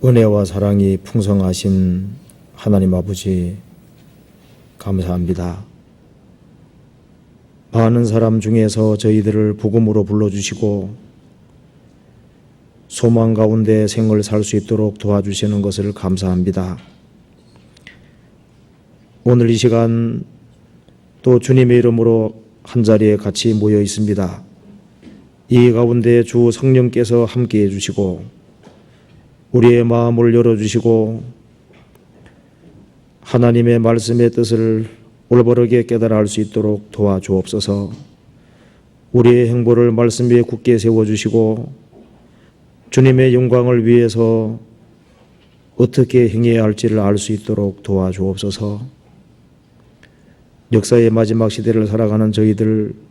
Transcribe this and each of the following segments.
은혜와 사랑이 풍성하신 하나님 아버지 감사합니다. 많은 사람 중에서 저희들을 복음으로 불러주시고 소망 가운데 생을 살 수 있도록 도와주시는 것을 감사합니다. 오늘 이 시간 또 주님의 이름으로 한자리에 같이 모여 있습니다. 이 가운데 주 성령께서 함께해 주시고 우리의 마음을 열어주시고 하나님의 말씀의 뜻을 올바르게 깨달아 알 수 있도록 도와주옵소서. 우리의 행보를 말씀 위에 굳게 세워주시고 주님의 영광을 위해서 어떻게 행해야 할지를 알 수 있도록 도와주옵소서. 역사의 마지막 시대를 살아가는 저희들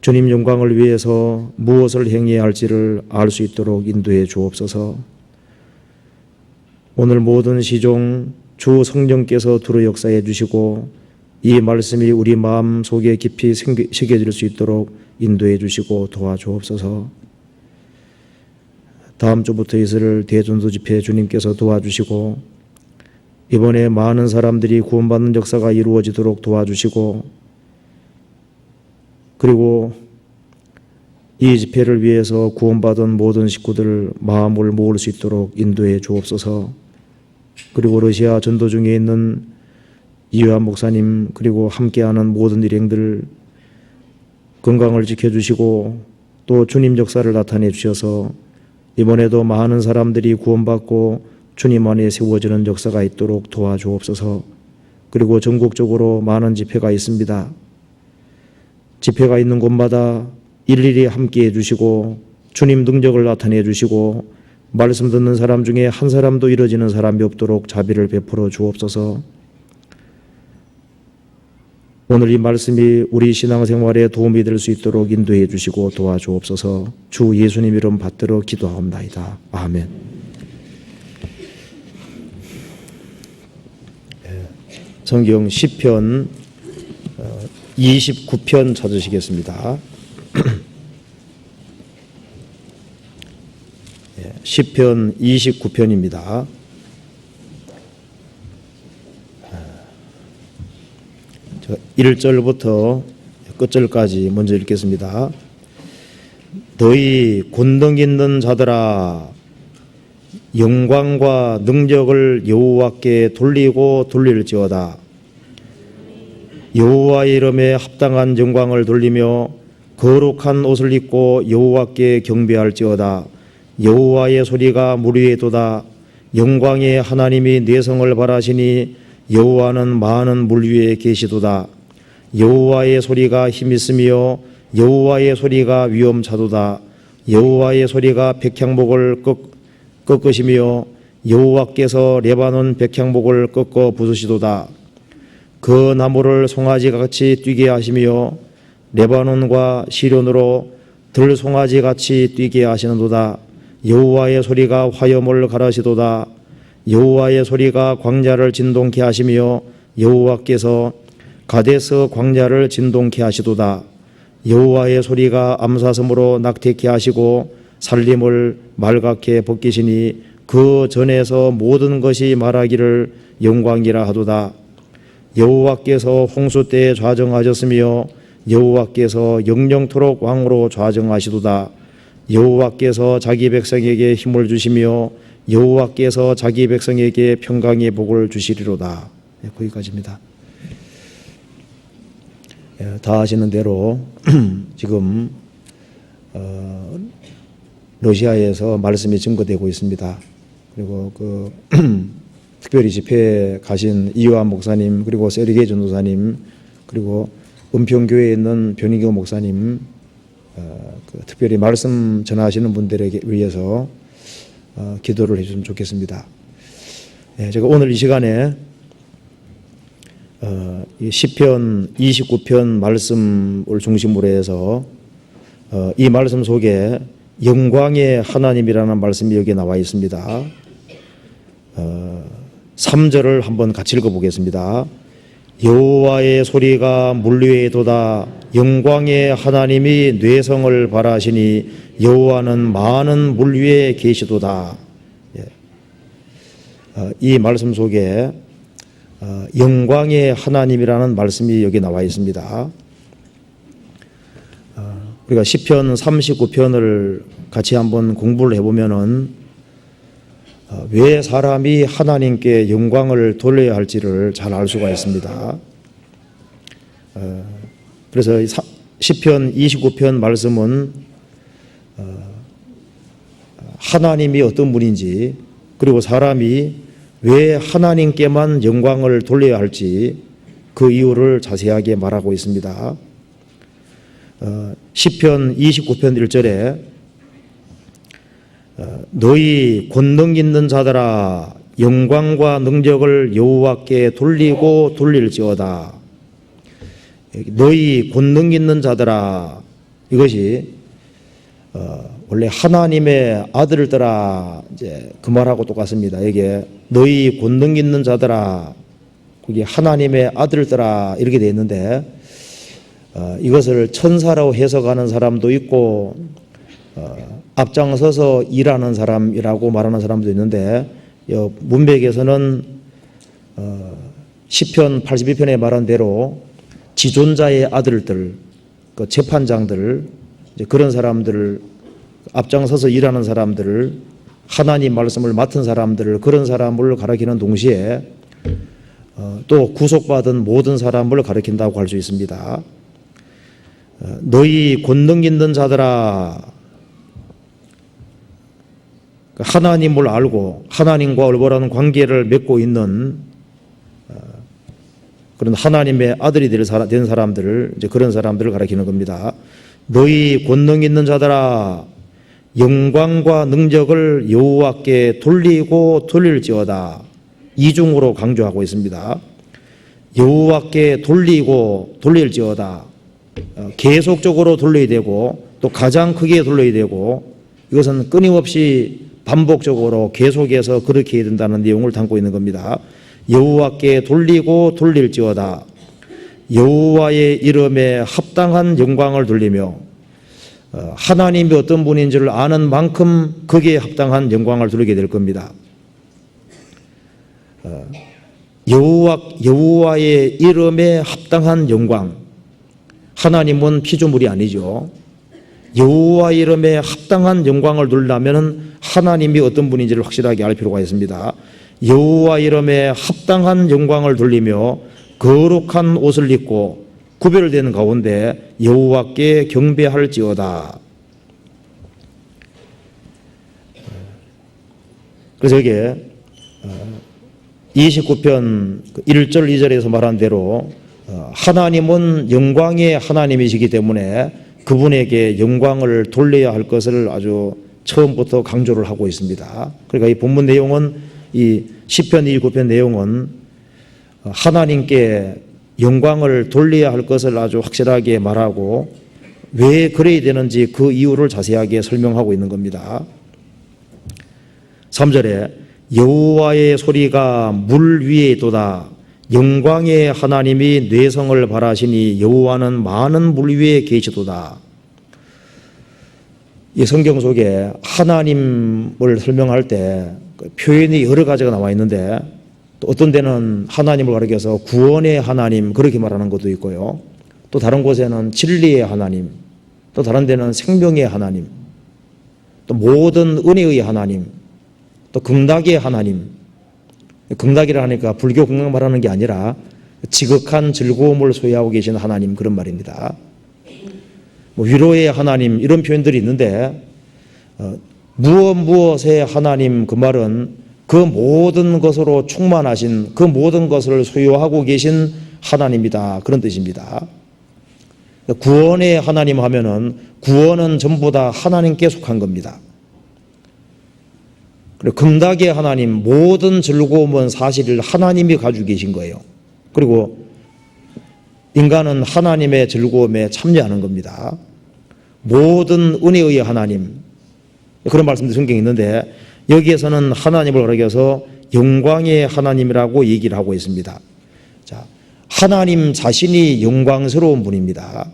주님 영광을 위해서 무엇을 행해야 할지를 알 수 있도록 인도해 주옵소서. 오늘 모든 시종 주 성령께서 두루 역사해 주시고 이 말씀이 우리 마음 속에 깊이 새겨질 수 있도록 인도해 주시고 도와주옵소서. 다음 주부터 있을 대전도 집회 주님께서 도와주시고 이번에 많은 사람들이 구원받는 역사가 이루어지도록 도와주시고 그리고 이 집회를 위해서 구원받은 모든 식구들 마음을 모을 수 있도록 인도해 주옵소서. 그리고 러시아 전도 중에 있는 이유한 목사님 그리고 함께하는 모든 일행들 건강을 지켜주시고 또 주님 역사를 나타내 주셔서 이번에도 많은 사람들이 구원받고 주님 안에 세워지는 역사가 있도록 도와주옵소서. 그리고 전국적으로 많은 집회가 있습니다. 집회가 있는 곳마다 일일이 함께해 주시고 주님 능력을 나타내 주시고 말씀 듣는 사람 중에 한 사람도 잃어지는 사람이 없도록 자비를 베풀어 주옵소서. 오늘 이 말씀이 우리 신앙생활에 도움이 될 수 있도록 인도해 주시고 도와주옵소서. 주 예수님 이름 받들어 기도하옵나이다. 아멘. 성경 시편 29편 찾으시겠습니다. 시편 29편입니다. 1절부터 끝절까지 먼저 읽겠습니다. 너희 권능 있는 자들아 영광과 능력을 여호와께 돌리고 돌릴지어다. 여호와의 이름에 합당한 영광을 돌리며 거룩한 옷을 입고 여호와께 경배할지어다. 여호와의 소리가 물 위에 돋아 영광의 하나님이 내성을 바라시니 여호와는 많은 물 위에 계시도다. 여호와의 소리가 힘있으며 여호와의 소리가 위엄차도다. 여호와의 소리가 백향목을 꺾으시며 여호와께서 레바논 백향목을 꺾어 부수시도다. 그 나무를 송아지같이 뛰게 하시며 레바논과 시련으로 들송아지같이 뛰게 하시는도다. 여호와의 소리가 화염을 가르시도다. 여호와의 소리가 광야를 진동케 하시며 여호와께서 가데스 광야를 진동케 하시도다. 여호와의 소리가 암사섬으로 낙태케 하시고 살림을 맑게 벗기시니 그 전에서 모든 것이 말하기를 영광이라 하도다. 여호와께서 홍수 때에 좌정하셨으며 여호와께서 영영토록 왕으로 좌정하시도다. 여호와께서 자기 백성에게 힘을 주시며 여호와께서 자기 백성에게 평강의 복을 주시리로다. 거기까지입니다. 다 아시는 대로 지금 러시아에서 말씀이 증거되고 있습니다. 그리고 특별히 집회에 가신 이요한 목사님 그리고 세르게이 전도사님 그리고 은평교회에 있는 변희교 목사님 특별히 말씀 전하시는 분들에게 위해서 기도를 해주시면 좋겠습니다. 제가 오늘 이 시간에 이 시편 29편 말씀을 중심으로 해서 이 말씀 속에 영광의 하나님이라는 말씀이 여기 나와 있습니다. 3절을 한번 같이 읽어보겠습니다. 여호와의 소리가 물 위에 돋아 영광의 하나님이 뇌성을 발하시니 여호와는 많은 물 위에 계시도다. 이 말씀 속에 영광의 하나님이라는 말씀이 여기 나와 있습니다. 우리가 시편 39편을 같이 한번 공부를 해보면은 왜 사람이 하나님께 영광을 돌려야 할지를 잘 알 수가 있습니다. 그래서 시편 29편 말씀은 하나님이 어떤 분인지, 그리고 사람이 왜 하나님께만 영광을 돌려야 할지 그 이유를 자세하게 말하고 있습니다. 시편 29편 1절에 너희 권능 있는 자들아 영광과 능력을 여호와께 돌리고 돌릴지어다. 너희 권능 있는 자들아, 이것이 원래 하나님의 아들들아, 이제 그 말하고 똑같습니다. 이게 너희 권능 있는 자들아, 그게 하나님의 아들들아 이렇게 돼 있는데 이것을 천사라고 해석하는 사람도 있고 앞장서서 일하는 사람이라고 말하는 사람도 있는데, 문맥에서는 시편 82편에 말한 대로 지존자의 아들들, 그 재판장들, 이제 그런 사람들을, 앞장서서 일하는 사람들을, 하나님 말씀을 맡은 사람들을, 그런 사람을 가리키는 동시에 또 구속받은 모든 사람을 가리킨다고 할 수 있습니다. 너희 권능 있는 자들아, 하나님을 알고 하나님과 올바른 관계를 맺고 있는 그런 하나님의 아들이 된 사람들을, 이제 그런 사람들을 가리키는 겁니다. 너희 권능 있는 자들아 영광과 능력을 여호와께 돌리고 돌릴지어다. 이중으로 강조하고 있습니다. 여호와께 돌리고 돌릴지어다. 계속적으로 돌려야 되고 또 가장 크게 돌려야 되고, 이것은 끊임없이 반복적으로 계속해서 그렇게 해야 된다는 내용을 담고 있는 겁니다. 여호와께 돌리고 돌릴지어다. 여호와의 이름에 합당한 영광을 돌리며, 하나님이 어떤 분인지를 아는 만큼 거기에 합당한 영광을 돌리게 될 겁니다. 여호와의 이름에 합당한 영광. 하나님은 피조물이 아니죠. 여호와 이름에 합당한 영광을 돌리려면 하나님이 어떤 분인지를 확실하게 알 필요가 있습니다. 여호와 이름에 합당한 영광을 돌리며 거룩한 옷을 입고 구별되는 가운데 여호와께 경배할지어다. 그래서 여기에 29편 1절 2절에서 말한 대로 하나님은 영광의 하나님이시기 때문에 그분에게 영광을 돌려야 할 것을 아주 처음부터 강조를 하고 있습니다. 그러니까 이 본문 내용은, 이 시편 29편 내용은 하나님께 영광을 돌려야 할 것을 아주 확실하게 말하고 왜 그래야 되는지 그 이유를 자세하게 설명하고 있는 겁니다. 3절에 여호와의 소리가 물 위에 있도다. 영광의 하나님이 뇌성을 발하시니 여호와는 많은 물 위에 계시도다. 이 성경 속에 하나님을 설명할 때 표현이 여러 가지가 나와 있는데, 또 어떤 데는 하나님을 가리켜서 구원의 하나님 그렇게 말하는 것도 있고요. 또 다른 곳에는 진리의 하나님, 또 다른 데는 생명의 하나님, 또 모든 은혜의 하나님, 또 극락의 하나님. 극락이라 하니까 불교 극락 말하는 게 아니라 지극한 즐거움을 소유하고 계신 하나님, 그런 말입니다. 위로의 하나님, 이런 표현들이 있는데 무엇의 하나님, 그 말은 그 모든 것으로 충만하신, 그 모든 것을 소유하고 계신 하나님이다, 그런 뜻입니다. 구원의 하나님 하면은 구원은 전부 다 하나님께 속한 겁니다. 그리고 극락의 하나님, 모든 즐거움은 사실 하나님이 가지고 계신 거예요. 그리고 인간은 하나님의 즐거움에 참여하는 겁니다. 모든 은혜의 하나님, 그런 말씀도 성경에 있는데 여기에서는 하나님을 가리켜서 영광의 하나님이라고 얘기를 하고 있습니다. 자, 하나님 자신이 영광스러운 분입니다.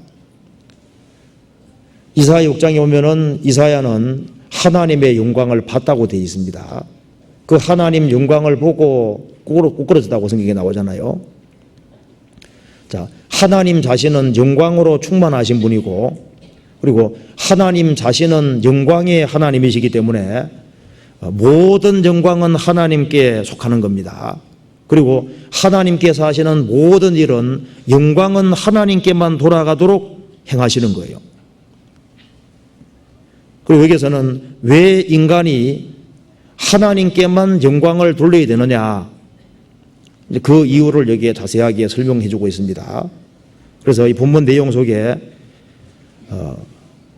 이사야 6장에 오면은 이사야는 하나님의 영광을 봤다고 되어 있습니다. 그 하나님 영광을 보고 꼬꾸러졌다고 성경에 나오잖아요. 자, 하나님 자신은 영광으로 충만하신 분이고, 그리고 하나님 자신은 영광의 하나님이시기 때문에 모든 영광은 하나님께 속하는 겁니다. 그리고 하나님께서 하시는 모든 일은 영광은 하나님께만 돌아가도록 행하시는 거예요. 그리고 여기서는 왜 인간이 하나님께만 영광을 돌려야 되느냐, 그 이유를 여기에 자세하게 설명해 주고 있습니다. 그래서 이 본문 내용 속에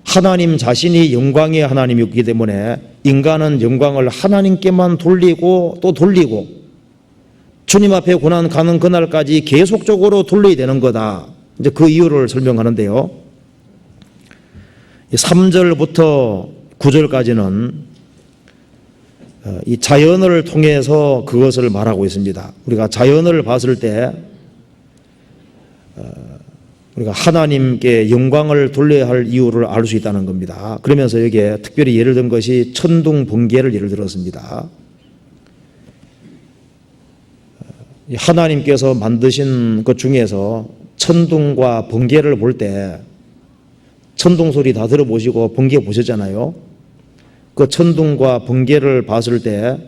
하나님 자신이 영광의 하나님이기 때문에 인간은 영광을 하나님께만 돌리고 또 돌리고 주님 앞에 고난 가는 그날까지 계속적으로 돌려야 되는 거다. 이제 그 이유를 설명하는데요. 3절부터 9절까지는 이 자연을 통해서 그것을 말하고 있습니다. 우리가 자연을 봤을 때 우리가 하나님께 영광을 돌려야 할 이유를 알 수 있다는 겁니다. 그러면서 여기에 특별히 예를 든 것이 천둥, 번개를 예를 들었습니다. 하나님께서 만드신 것 중에서 천둥과 번개를 볼 때 천둥 소리 다 들어보시고 번개 보셨잖아요. 그 천둥과 번개를 봤을 때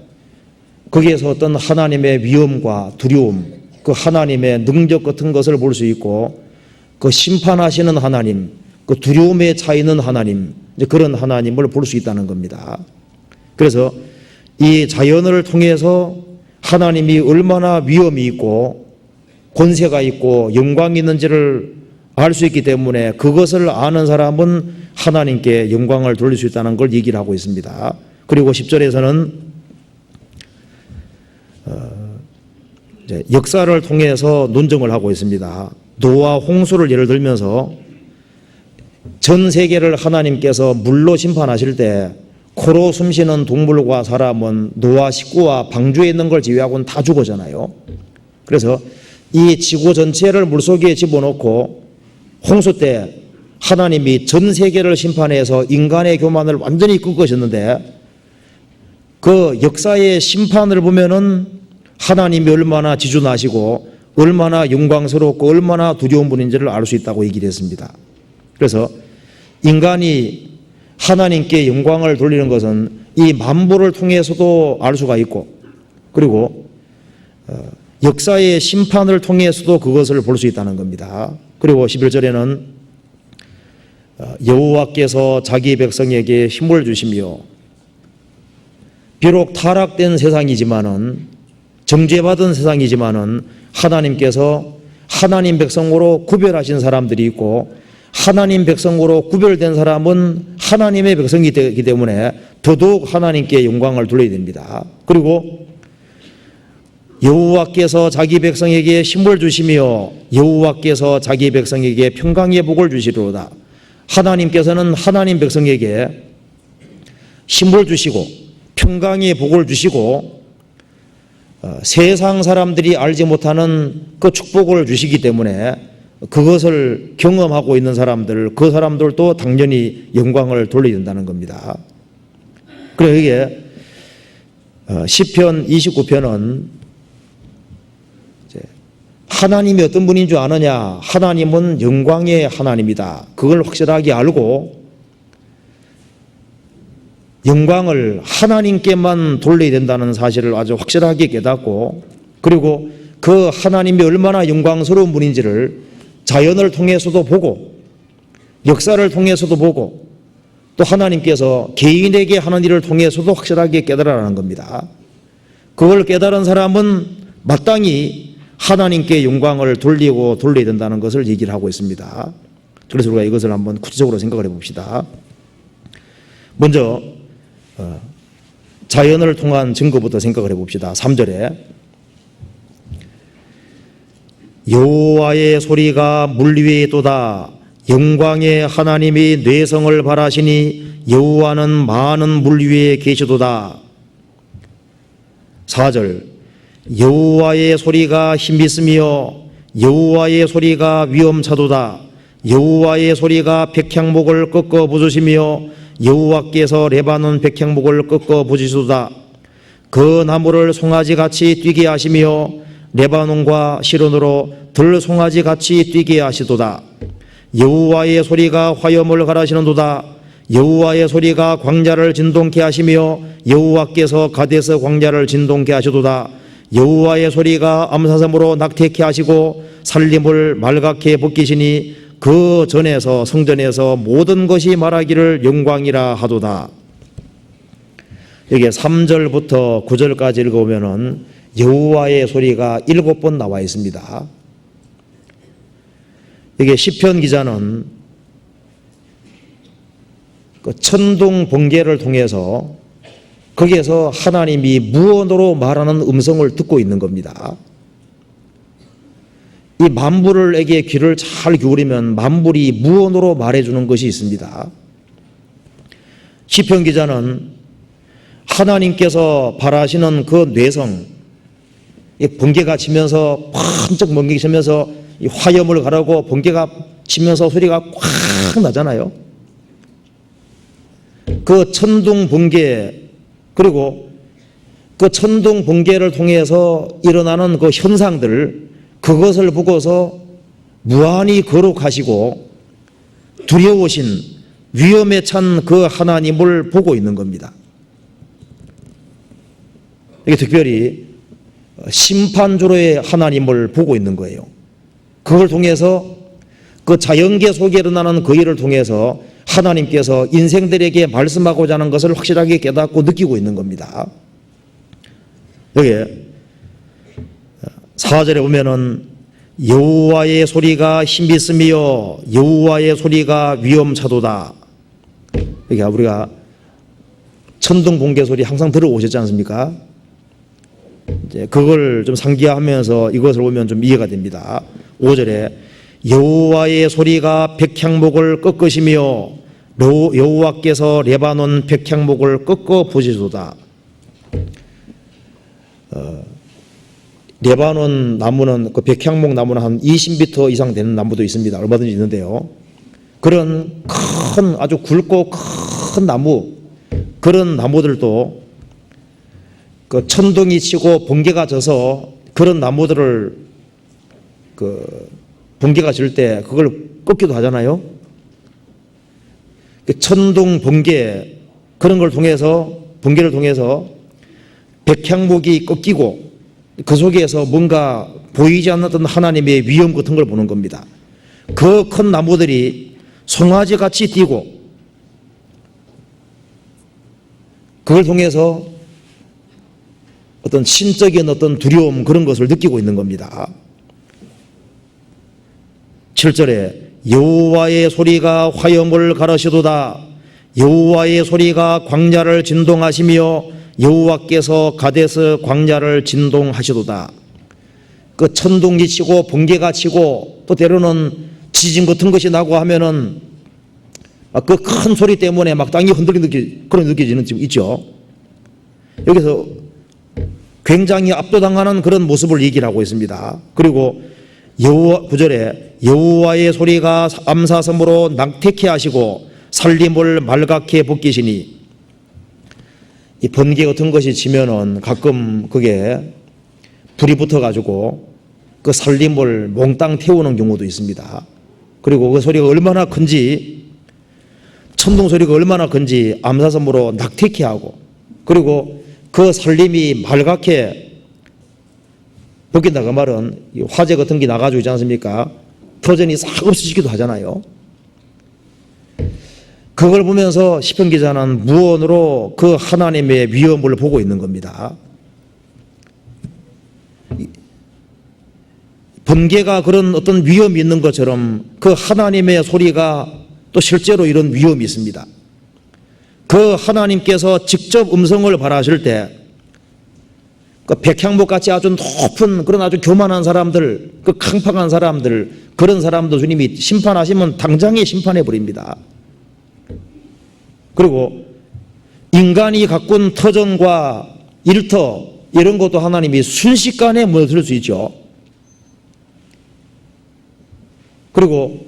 거기에서 어떤 하나님의 위엄과 두려움, 그 하나님의 능력 같은 것을 볼 수 있고, 그 심판하시는 하나님, 그 두려움에 차 있는 하나님, 이제 그런 하나님을 볼 수 있다는 겁니다. 그래서 이 자연을 통해서 하나님이 얼마나 위엄이 있고 권세가 있고 영광이 있는지를 알 수 있기 때문에 그것을 아는 사람은 하나님께 영광을 돌릴 수 있다는 걸 얘기를 하고 있습니다. 그리고 10절에서는 이제 역사를 통해서 논증을 하고 있습니다. 노아 홍수를 예를 들면서 전 세계를 하나님께서 물로 심판하실 때 코로 숨쉬는 동물과 사람은 노아 식구와 방주에 있는 걸 제외하고는 다 죽었잖아요. 그래서 이 지구 전체를 물속에 집어넣고 홍수 때 하나님이 전 세계를 심판해서 인간의 교만을 완전히 끄끄셨는데, 그 역사의 심판을 보면은 하나님이 얼마나 지존하시고 얼마나 영광스럽고 얼마나 두려운 분인지를 알 수 있다고 얘기를 했습니다. 그래서 인간이 하나님께 영광을 돌리는 것은 이 만보를 통해서도 알 수가 있고, 그리고 역사의 심판을 통해서도 그것을 볼 수 있다는 겁니다. 그리고 11절에는 여호와께서 자기 백성에게 힘을 주시며, 비록 타락된 세상이지만은, 정죄받은 세상이지만은 하나님께서 하나님 백성으로 구별하신 사람들이 있고, 하나님 백성으로 구별된 사람은 하나님의 백성이 되기 때문에 더더욱 하나님께 영광을 돌려야 됩니다. 그리고 여호와께서 자기 백성에게 힘을 주시며 여호와께서 자기 백성에게 평강의 복을 주시리로다. 하나님께서는 하나님 백성에게 힘을 주시고 평강의 복을 주시고 세상 사람들이 알지 못하는 그 축복을 주시기 때문에 그것을 경험하고 있는 사람들, 그 사람들도 당연히 영광을 돌려야 된다는 겁니다. 그래서 이게 시편 29편은 하나님이 어떤 분인 줄 아느냐? 하나님은 영광의 하나님이다. 그걸 확실하게 알고 영광을 하나님께만 돌려야 된다는 사실을 아주 확실하게 깨닫고, 그리고 그 하나님이 얼마나 영광스러운 분인지를 자연을 통해서도 보고 역사를 통해서도 보고 또 하나님께서 개인에게 하는 일을 통해서도 확실하게 깨달으라는 겁니다. 그걸 깨달은 사람은 마땅히 하나님께 영광을 돌려야 된다는 것을 얘기를 하고 있습니다. 그래서 우리가 이것을 한번 구체적으로 생각을 해봅시다. 먼저 자연을 통한 증거부터 생각을 해봅시다. 3절에 여호와의 소리가 물 위에 있도다. 영광의 하나님이 뇌성을 발하시니 여호와는 많은 물 위에 계시도다. 4절 여호와의 소리가 힘있으며 여호와의 소리가 위엄차도다. 여호와의 소리가 백향목을 꺾어 부수시며 여호와께서 레바논 백향목을 꺾어 부수시도다. 그 나무를 송아지같이 뛰게 하시며 레바논과 시론으로 들송아지같이 뛰게 하시도다. 여호와의 소리가 화염을 가라시는도다. 여호와의 소리가 광야를 진동케 하시며 여호와께서 가데스 광야를 진동케 하시도다. 여호와의 소리가 암사섬으로 낙태케 하시고 살림을 말갛게 벗기시니 그 전에서 성전에서 모든 것이 말하기를 영광이라 하도다. 여기 3절부터 9절까지 읽어보면은 여호와의 소리가 7번 나와 있습니다. 이게 시편 기자는 그 천둥 번개를 통해서 거기에서 하나님이 무언으로 말하는 음성을 듣고 있는 겁니다. 이 만물에게 귀를 잘 기울이면 만물이 무언으로 말해주는 것이 있습니다. 시편 기자는 하나님께서 바라시는 그 뇌성, 번개가 치면서 번쩍 번개가 치면서 화염을 가르고 번개가 치면서 소리가 꽉 나잖아요. 그 천둥 번개, 그리고 그 천둥 번개를 통해서 일어나는 그 현상들, 그것을 보고서 무한히 거룩하시고 두려우신 위험에 찬 그 하나님을 보고 있는 겁니다. 이게 특별히 심판주로의 하나님을 보고 있는 거예요. 그걸 통해서 그 자연계 속에 일어나는 그 일을 통해서 하나님께서 인생들에게 말씀하고자 하는 것을 확실하게 깨닫고 느끼고 있는 겁니다. 여기 4절에 보면은 여호와의 소리가 힘있으며 여호와의 소리가 위험차도다. 여기 우리가 천둥 번개 소리 항상 들어오셨지 않습니까? 이제 그걸 좀 상기하면서 이것을 보면 좀 이해가 됩니다. 5절에 여호와의 소리가 백향목을 꺾으시며 여호와께서 레바논 백향목을 꺾어 부시도다. 레바논 나무는 그 백향목 나무는 한 20m 이상 되는 나무도 있습니다. 얼마든지 있는데요. 그런 큰 아주 굵고 큰 나무, 그런 나무들도 그 천둥이 치고 번개가 져서 그런 나무들을 그 번개가 질 때 그걸 꺾기도 하잖아요. 천둥 번개, 그런 걸 통해서, 번개를 통해서 백향목이 꺾이고 그 속에서 뭔가 보이지 않는 하나님의 위험 같은 걸 보는 겁니다. 그 큰 나무들이 송아지 같이 뛰고 그걸 통해서 어떤 신적인 어떤 두려움, 그런 것을 느끼고 있는 겁니다. 7절에 여호와의 소리가 화염을 가르시도다. 여호와의 소리가 광야를 진동하시며 여호와께서 가데스 광야를 진동하시도다. 그 천둥이 치고 번개가 치고 또 때로는 지진 같은 것이 나고 하면은 그 큰 소리 때문에 막 땅이 흔들리는 그런 느껴지는 집 있죠. 여기서 굉장히 압도당하는 그런 모습을 얘기를 하고 있습니다. 그리고 9절에 여호와의 소리가 암사섬으로 낙태케 하시고 살림을 말갛게 벗기시니, 이 번개 같은 것이 치면은 가끔 그게 불이 붙어가지고 그 살림을 몽땅 태우는 경우도 있습니다. 그리고 그 소리가 얼마나 큰지, 천둥 소리가 얼마나 큰지 암사섬으로 낙태케 하고, 그리고 그 살림이 말갛게 벗긴다 그 말은 화재 같은 게 나가지고 있지 않습니까? 터전이 싹 없어지기도 하잖아요. 그걸 보면서 시편 기자는 무언으로 그 하나님의 위험을 보고 있는 겁니다. 번개가 그런 어떤 위험이 있는 것처럼 그 하나님의 소리가 또 실제로 이런 위험이 있습니다. 그 하나님께서 직접 음성을 발하실 때 그 백향목 같이 아주 높은 그런 아주 교만한 사람들, 그 강팍한 사람들, 그런 사람도 주님이 심판하시면 당장에 심판해 버립니다. 그리고 인간이 가꾼 터전과 일터, 이런 것도 하나님이 순식간에 무너뜨릴 수 있죠. 그리고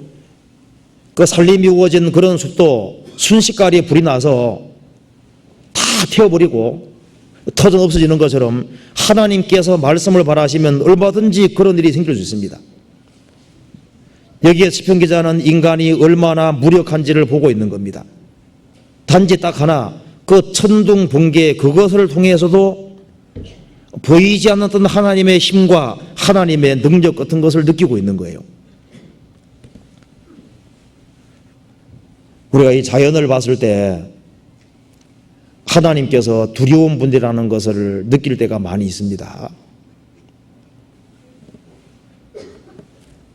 그 살림이 우거진 그런 숲도 순식간에 불이 나서 다 태워버리고 터전 없어지는 것처럼 하나님께서 말씀을 바라시면 얼마든지 그런 일이 생길 수 있습니다. 여기에 시편 기자는 인간이 얼마나 무력한지를 보고 있는 겁니다. 단지 딱 하나, 그 천둥 번개 그것을 통해서도 보이지 않았던 하나님의 힘과 하나님의 능력 같은 것을 느끼고 있는 거예요. 우리가 이 자연을 봤을 때 하나님께서 두려운 분이라는 것을 느낄 때가 많이 있습니다.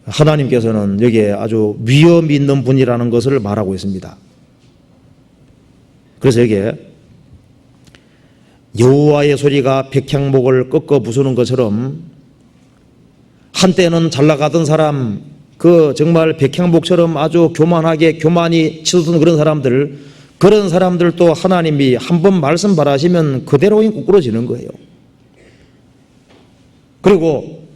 하나님께서는 여기에 아주 위험 있는 분이라는 것을 말하고 있습니다. 그래서 여기에 여호와의 소리가 백향목을 꺾어 부수는 것처럼 한때는 잘 나가던 사람, 그 정말 백향목처럼 아주 교만이 치솟던 그런 사람들도 하나님이 한번 말씀 바라시면 그대로 꾸꾸러지는 거예요. 그리고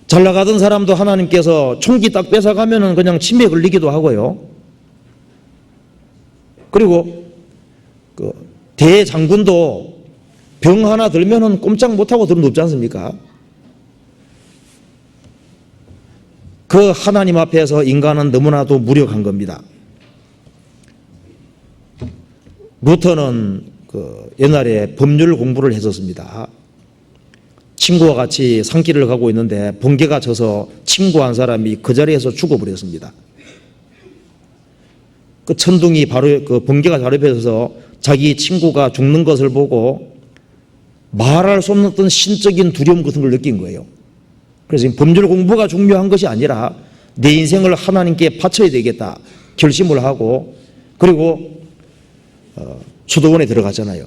잘 나가던 사람도 하나님께서 총기 딱 뺏어가면은 그냥 치매에 걸리기도 하고요. 그리고 그 대장군도 병 하나 들면은 꼼짝 못하고 들은 눕지 않습니까? 그 하나님 앞에서 인간은 너무나도 무력한 겁니다. 루터는 그 옛날에 법률 공부를 했었습니다. 친구와 같이 산길을 가고 있는데 번개가 쳐서 친구 한 사람이 그 자리에서 죽어버렸습니다. 그 천둥이 바로 그 번개가 바로 옆에 서서 자기 친구가 죽는 것을 보고 말할 수 없는 어떤 신적인 두려움 같은 걸 느낀 거예요. 그래서 법률 공부가 중요한 것이 아니라 내 인생을 하나님께 바쳐야 되겠다 결심을 하고, 그리고 수도원에 들어갔잖아요.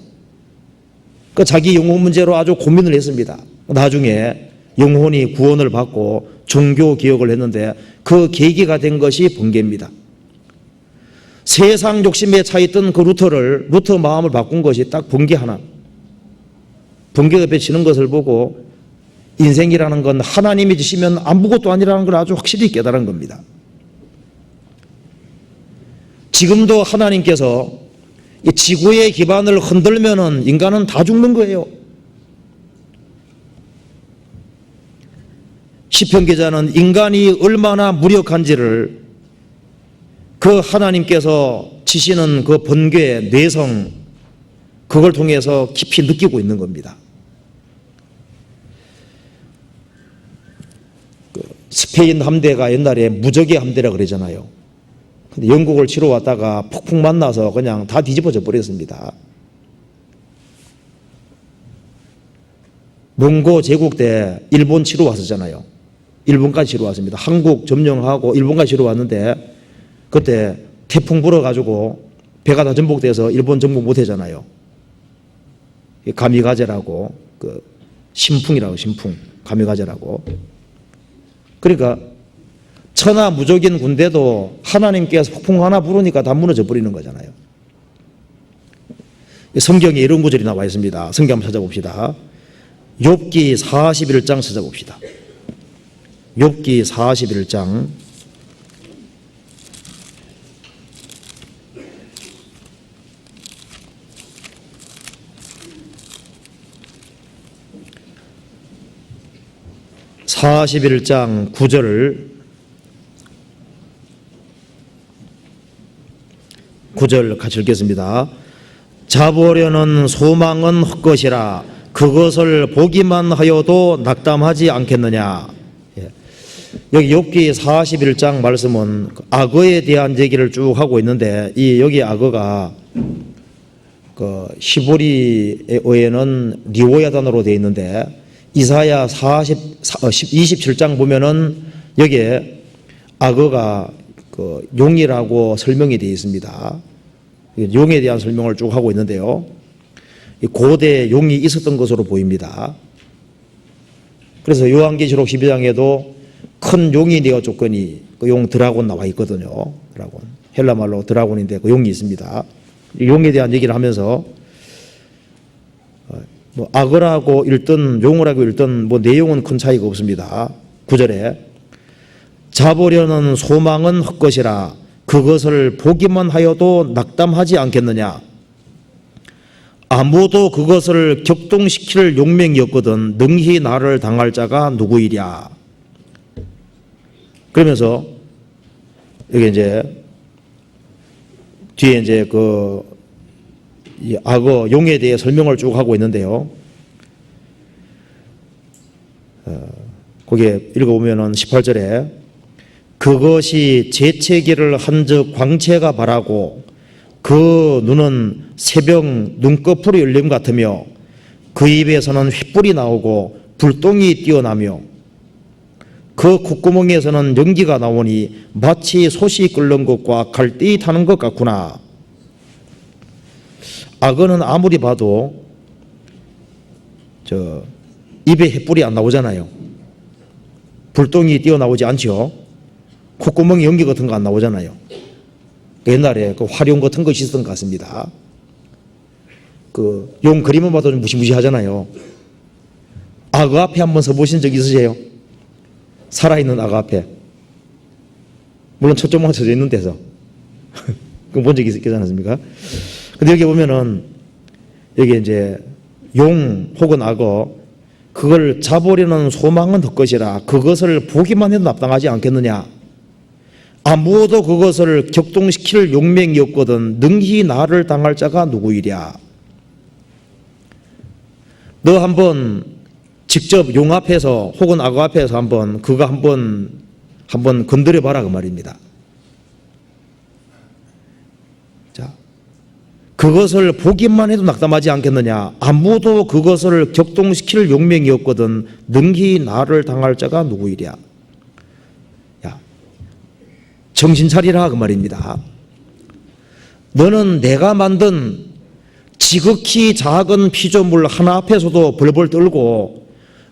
그 자기 영혼 문제로 아주 고민을 했습니다. 나중에 영혼이 구원을 받고 종교 개혁을 했는데 그 계기가 된 것이 번개입니다. 세상 욕심에 차있던 그 루터 마음을 바꾼 것이 딱 번개 하나. 번개가 비치는 것을 보고 인생이라는 건 하나님이 주시면 아무것도 아니라는 걸 아주 확실히 깨달은 겁니다. 지금도 하나님께서 이 지구의 기반을 흔들면은 인간은 다 죽는 거예요. 시편 기자는 인간이 얼마나 무력한지를 그 하나님께서 지시는 그 번개의 내성, 그걸 통해서 깊이 느끼고 있는 겁니다. 스페인 함대가 옛날에 무적의 함대라 그러잖아요. 근데 영국을 치러 왔다가 폭풍 만나서 그냥 다 뒤집어져 버렸습니다. 몽고 제국 때 일본 치러 왔었잖아요. 일본까지 치러 왔습니다. 한국 점령하고 일본까지 치러 왔는데 그때 태풍 불어가지고 배가 다 전복돼서 일본 정복 못하잖아요. 가미가제라고, 그 신풍이라고, 신풍 가미가제라고. 그러니까 천하무적인 군대도 하나님께서 폭풍 하나 부르니까 다 무너져 버리는 거잖아요. 성경에 이런 구절이 나와 있습니다. 성경 한번 찾아봅시다. 욥기 41장 찾아봅시다. 욥기 41장 41장 9절 같이 읽겠습니다. 자보려는 소망은 헛것이라 그것을 보기만 하여도 낙담하지 않겠느냐. 여기 욥기 41장 말씀은 악어에 대한 얘기를 쭉 하고 있는데 여기 악어가 그 히브리어에는 리오야단으로 되어 있는데 이사야 27장 보면은 여기에 악어가 그 용이라고 설명이 되어 있습니다. 용에 대한 설명을 쭉 하고 있는데요. 고대 용이 있었던 것으로 보입니다. 그래서 요한계시록 12장에도 큰 용이 되어 줬거니 그 용 드라곤 나와 있거든요. 드라곤. 헬라말로 드라곤인데 그 용이 있습니다. 용에 대한 얘기를 하면서 뭐 악어라고 읽든 용을 하고 읽든 뭐 내용은 큰 차이가 없습니다. 9절에 자보려는 소망은 헛것이라 그것을 보기만 하여도 낙담하지 않겠느냐. 아무도 그것을 격동시킬 용맹이 없거든 능히 나를 당할 자가 누구이랴. 그러면서 여기 이제 뒤에 이제 이 악어 용에 대해 설명을 쭉 하고 있는데요. 거기에 읽어보면은 18절에 그것이 재채기를 한즉 광채가 바라고 그 눈은 새벽 눈꺼풀이 열림 같으며 그 입에서는 횃불이 나오고 불똥이 뛰어나며 그 콧구멍에서는 연기가 나오니 마치 솥이 끓는 것과 갈대이 타는 것 같구나. 악어는 아무리 봐도 입에 횃불이 안 나오잖아요. 불똥이 뛰어나오지 않죠. 콧구멍에 연기 같은 거 안 나오잖아요. 옛날에 그 화룡 같은 것이 있었던 것 같습니다. 용 그림을 봐도 좀 무시무시하잖아요. 악어 앞에 한번 서보신 적 있으세요? 살아있는 악어 앞에. 물론 초점만 쳐져 있는 데서. 그거 본 적이 있지 않습니까? 근데 여기 보면은, 여기 이제 용 혹은 악어, 그걸 잡으려는 소망은 헛것이라 그것을 보기만 해도 납당하지 않겠느냐. 아무도 그것을 격동시킬 용맹이 없거든 능히 나를 당할 자가 누구이랴. 너 한번 직접 용 앞에서 혹은 악어 앞에서 그거 한번 건드려 봐라 그 말입니다. 자, 그것을 보기만 해도 낙담하지 않겠느냐. 아무도 그것을 격동시킬 용맹이 없거든 능히 나를 당할 자가 누구이랴. 야, 정신 차리라 그 말입니다. 너는 내가 만든 지극히 작은 피조물 하나 앞에서도 벌벌 떨고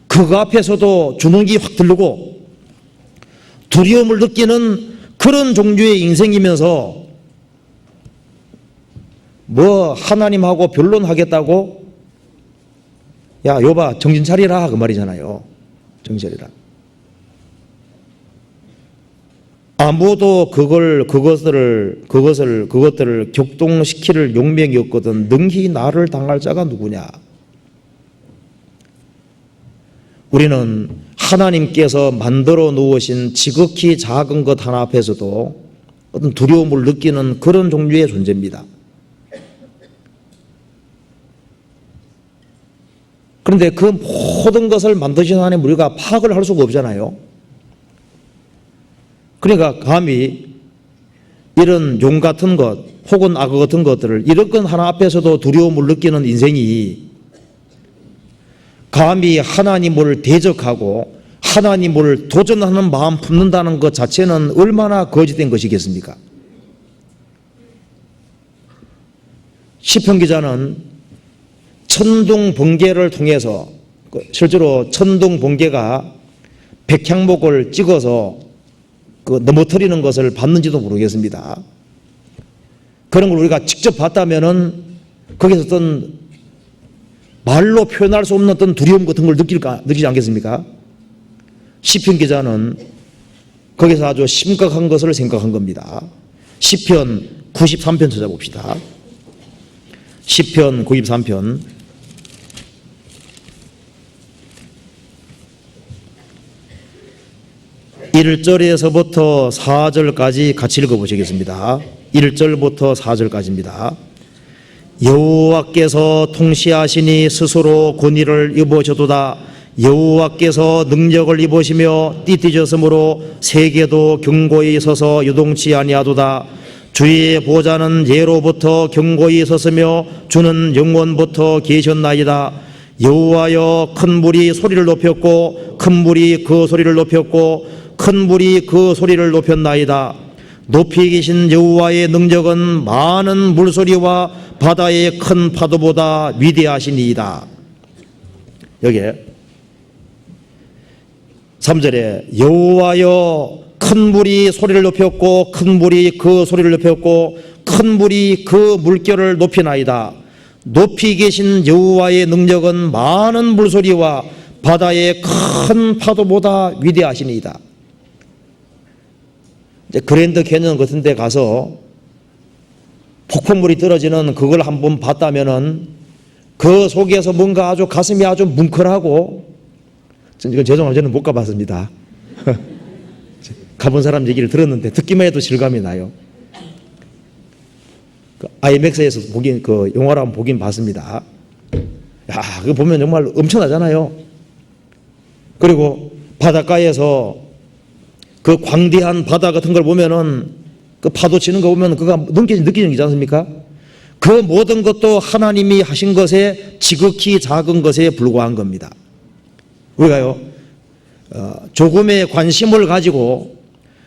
그거 앞에서도 주눅이 확 들고 두려움을 느끼는 그런 종류의 인생이면서 뭐 하나님하고 변론하겠다고? 야, 여봐, 정신 차리라 그 말이잖아요. 정신 차리라. 아무도 그것들을 격동시킬 용맹이 없거든 능히 나를 당할 자가 누구냐. 우리는 하나님께서 만들어 놓으신 지극히 작은 것 하나 앞에서도 어떤 두려움을 느끼는 그런 종류의 존재입니다. 그런데 그 모든 것을 만드신 하나님 우리가 파악을 할 수가 없잖아요. 그러니까 감히 이런 용 같은 것 혹은 악어 같은 것들을 이런 것 하나 앞에서도 두려움을 느끼는 인생이 감히 하나님을 대적하고 하나님을 도전하는 마음 품는다는 것 자체는 얼마나 거짓된 것이겠습니까? 시편 기자는 천둥번개를 통해서 실제로 천둥번개가 백향목을 찍어서 넘어뜨리는 것을 봤는지도 모르겠습니다. 그런 걸 우리가 직접 봤다면은 거기서 어떤 말로 표현할 수 없는 어떤 두려움 같은 걸 느끼지 않겠습니까? 시편 기자는 거기서 아주 심각한 것을 생각한 겁니다. 시편 93편 찾아봅시다. 시편 93편 1절에서부터 4절까지 같이 읽어보시겠습니다. 1절부터 4절까지입니다. 여호와께서 통치하시니 스스로 권위를 입으셔도다. 여호와께서 능력을 입으시며 띠띠졌으므로 세계도 견고히 서서 유동치 아니하도다. 주의 보좌는 예로부터 견고히 섰으며 주는 영원부터 계셨나이다. 여호와여 큰 물이 소리를 높였고 큰 물이 그 소리를 높였고 큰 물이 그 소리를 높였나이다. 높이 계신 여호와의 능력은 많은 물소리와 바다의 큰 파도보다 위대하시니이다. 여기에 3절에 여호와여 큰 물이 소리를 높였고 큰 물이 그 소리를 높였고 큰 물이 그 물결을 높이나이다. 높이 계신 여호와의 능력은 많은 물소리와 바다의 큰 파도보다 위대하시니이다. 이제 그랜드 캐년 같은 데 가서 폭풍물이 떨어지는 그걸 한번 봤다면은 그 속에서 뭔가 아주 가슴이 아주 뭉클하고, 이건 죄송합니다. 저는 못 가봤습니다. 가본 사람 얘기를 들었는데 듣기만 해도 실감이 나요. 그 IMAX에서 보긴, 그 영화를 한번 보긴 봤습니다. 야, 그거 보면 정말 엄청나잖아요. 그리고 바닷가에서 그 광대한 바다 같은 걸 보면은 그 파도 치는 거 보면 그거 느끼는 게 않습니까? 그 모든 것도 하나님이 하신 것에 지극히 작은 것에 불과한 겁니다. 우리가요, 조금의 관심을 가지고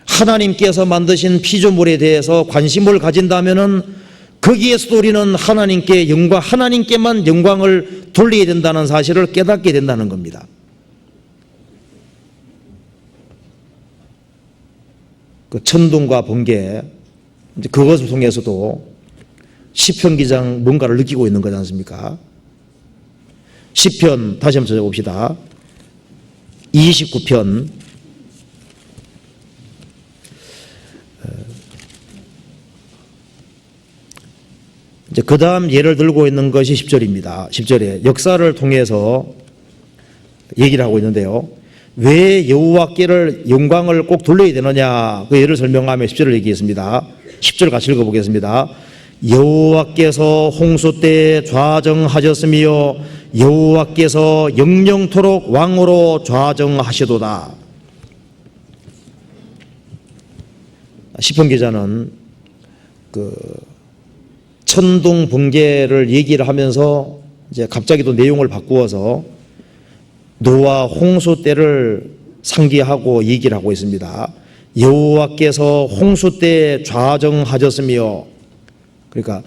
하나님께서 만드신 피조물에 대해서 관심을 가진다면은 거기에서도 우리는 하나님께 하나님께만 영광을 돌리게 된다는 사실을 깨닫게 된다는 겁니다. 그 천둥과 번개, 이제 그것을 통해서도 시편 기장 뭔가를 느끼고 있는 거지 않습니까? 시편 다시 한번 찾아봅시다. 29편 이제 그 다음 예를 들고 있는 것이 10절입니다. 10절에 역사를 통해서 얘기를 하고 있는데요. 왜 여호와께를 영광을 꼭 돌려야 되느냐, 그 예를 설명하며 10절을 얘기했습니다. 10절 같이 읽어보겠습니다. 여호와께서 홍수 때 좌정하셨으며 여호와께서 영영토록 왕으로 좌정하시도다. 시편 기자는 그 천둥 번개를 얘기를 하면서 이제 갑자기 또 내용을 바꾸어서 노아 홍수 때를 상기하고 얘기를 하고 있습니다. 여호와께서 홍수 때 좌정하셨으며, 그러니까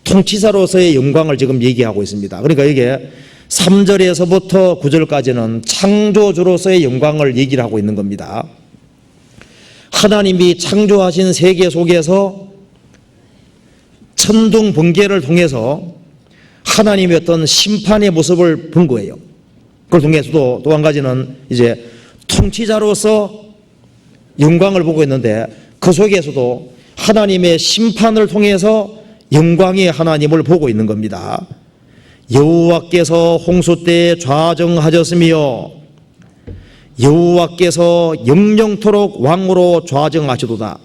통치자로서의 영광을 지금 얘기하고 있습니다. 그러니까 이게 3절에서부터 9절까지는 창조주로서의 영광을 얘기를 하고 있는 겁니다. 하나님이 창조하신 세계 속에서 천둥 번개를 통해서 하나님의 어떤 심판의 모습을 본 거예요. 그걸 통해서도 또 한 가지는 이제 통치자로서 영광을 보고 있는데, 그 속에서도 하나님의 심판을 통해서 영광의 하나님을 보고 있는 겁니다. 여호와께서 홍수 때 좌정하셨으며 여호와께서 영영토록 왕으로 좌정하시도다.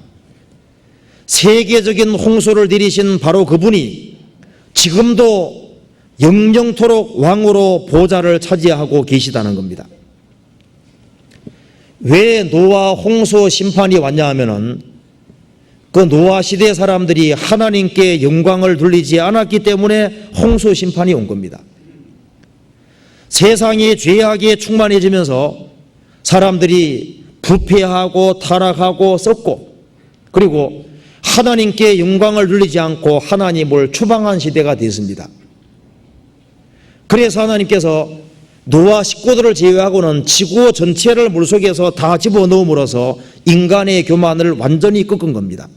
세계적인 홍수를 내리신 바로 그분이 지금도 영영토록 왕으로 보좌를 차지하고 계시다는 겁니다. 왜 노아 홍수 심판이 왔냐 하면은 그 노아 시대 사람들이 하나님께 영광을 돌리지 않았기 때문에 홍수 심판이 온 겁니다. 세상이 죄악에 충만해지면서 사람들이 부패하고 타락하고 썩고, 그리고 하나님께 영광을 돌리지 않고 하나님을 추방한 시대가 됐습니다. 그래서 하나님께서 노아 식구들을 제외하고는 지구 전체를 물속에서 다 집어넣음으로써 인간의 교만을 완전히 꺾은 겁니다.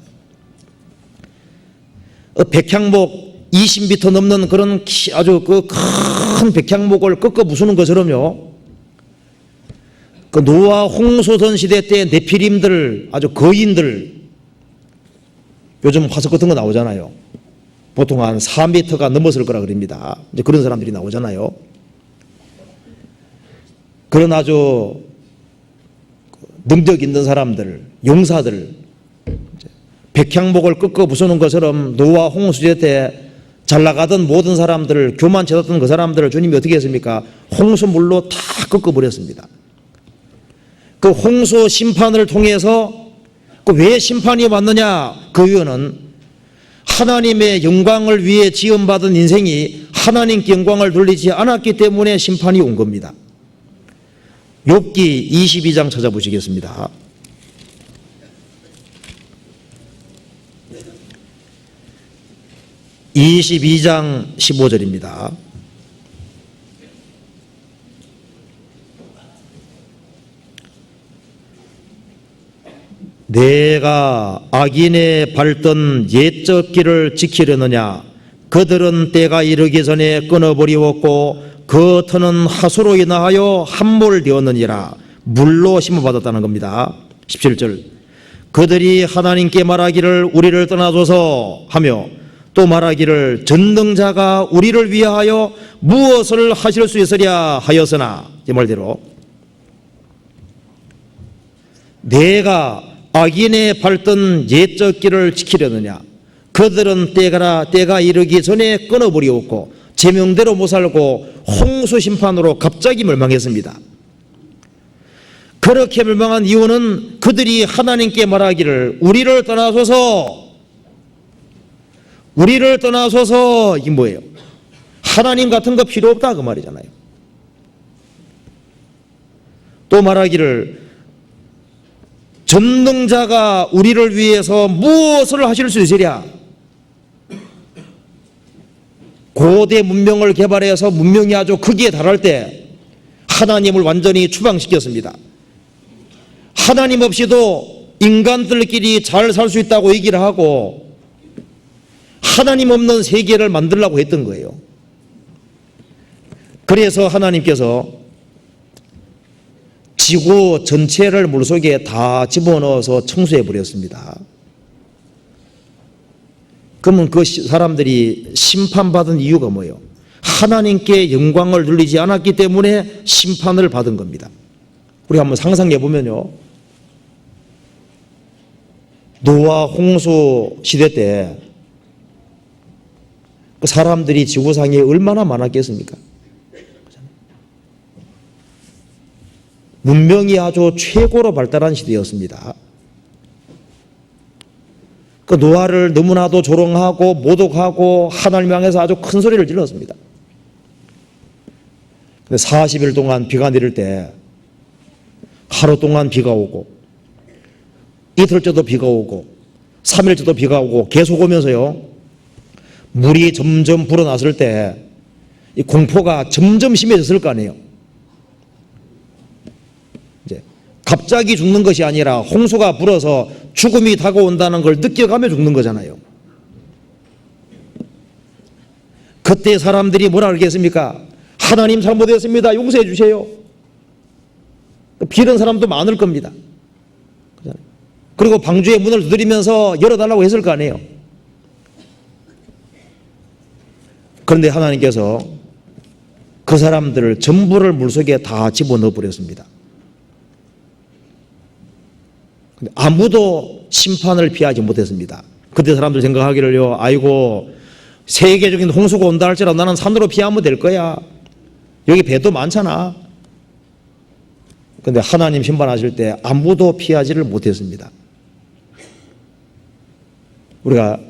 백향목 20m 넘는 그런 아주 그 큰 백향목을 꺾어 부수는 것처럼요, 그 노아 홍수전 시대 때 네피림들, 아주 거인들, 요즘 화석 같은 거 나오잖아요. 보통 한 4m가 넘었을 거라 그럽니다. 이제 그런 사람들이 나오잖아요. 그런 아주 능력 있는 사람들, 용사들, 백향목을 꺾어 부수는 것처럼 노아 홍수제 때 잘 나가던 모든 사람들을, 교만쳐졌던 그 사람들을 주님이 어떻게 했습니까? 홍수물로 다 꺾어버렸습니다. 그 홍수 심판을 통해서 그 왜 심판이 왔느냐, 그 이유는 하나님의 영광을 위해 지음받은 인생이 하나님께 영광을 돌리지 않았기 때문에 심판이 온 겁니다. 욥기 22장 찾아보시겠습니다. (22장 15절입니다) 내가 악인의 밟던 옛적 길을 지키려느냐? 그들은 때가 이르기 전에 끊어버리었고 그 터는 하수로 인하여 함몰되었느니라. 물로 심어받았다는 겁니다. 17절, 그들이 하나님께 말하기를 우리를 떠나소서 하며 또 말하기를 전능자가 우리를 위하여 무엇을 하실 수 있으랴 하였으나, 이 말대로 내가 악인의 밟던 옛적 길을 지키려느냐. 그들은 때가 이르기 전에 끊어버리었고 제명대로 못 살고 홍수 심판으로 갑자기 멸망했습니다. 그렇게 멸망한 이유는 그들이 하나님께 말하기를 우리를 떠나소서, 이게 뭐예요? 하나님 같은 거 필요 없다 그 말이잖아요. 또 말하기를 전능자가 우리를 위해서 무엇을 하실 수 있으랴. 고대 문명을 개발해서 문명이 아주 크기에 달할 때 하나님을 완전히 추방시켰습니다. 하나님 없이도 인간들끼리 잘 살 수 있다고 얘기를 하고 하나님 없는 세계를 만들려고 했던 거예요. 그래서 하나님께서 지구 전체를 물속에 다 집어넣어서 청소해 버렸습니다. 그러면 그 사람들이 심판받은 이유가 뭐예요? 하나님께 영광을 누리지 않았기 때문에 심판을 받은 겁니다. 우리 한번 상상해 보면요, 노아 홍수 시대 때 그 사람들이 지구상에 얼마나 많았겠습니까? 문명이 아주 최고로 발달한 시대였습니다. 그 노아를 너무나도 조롱하고 모독하고 하나님 향해서 아주 큰 소리를 질렀습니다. 근데 40일 동안 비가 내릴 때 하루 동안 비가 오고 이틀째도 비가 오고 3일째도 비가 오고 계속 오면서요, 물이 점점 불어났을 때 이 공포가 점점 심해졌을 거 아니에요. 이제 갑자기 죽는 것이 아니라 홍수가 불어서 죽음이 다가온다는 걸 느껴가며 죽는 거잖아요. 그때 사람들이 뭐라 그러겠습니까? 하나님 잘못했습니다. 용서해 주세요. 빌은 사람도 많을 겁니다. 그리고 방주의 문을 두드리면서 열어달라고 했을 거 아니에요. 그런데 하나님께서 그 사람들을 전부를 물속에 다 집어넣어 버렸습니다. 아무도 심판을 피하지 못했습니다. 그때 사람들 생각하기를요, 아이고 세계적인 홍수가 온다 할지라도 나는 산으로 피하면 될 거야. 여기 배도 많잖아. 그런데 하나님 심판하실 때 아무도 피하지를 못했습니다. 우리가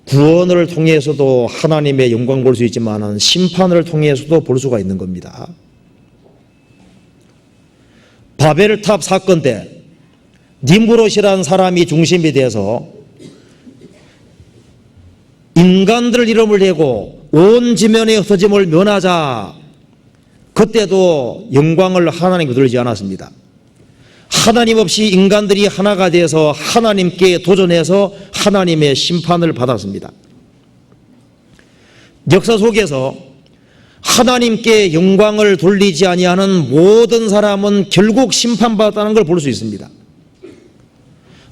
구원을 통해서도 하나님의 영광 볼 수 있지만 심판을 통해서도 볼 수가 있는 겁니다. 바벨탑 사건 때 니므롯이라는 사람이 중심이 돼서 인간들 이름을 대고 온 지면의 흩어짐을 면하자. 그때도 영광을 하나님께 돌리지 않았습니다. 하나님 없이 인간들이 하나가 돼서 하나님께 도전해서 하나님의 심판을 받았습니다. 역사 속에서 하나님께 영광을 돌리지 아니하는 모든 사람은 결국 심판받았다는 걸 볼 수 있습니다.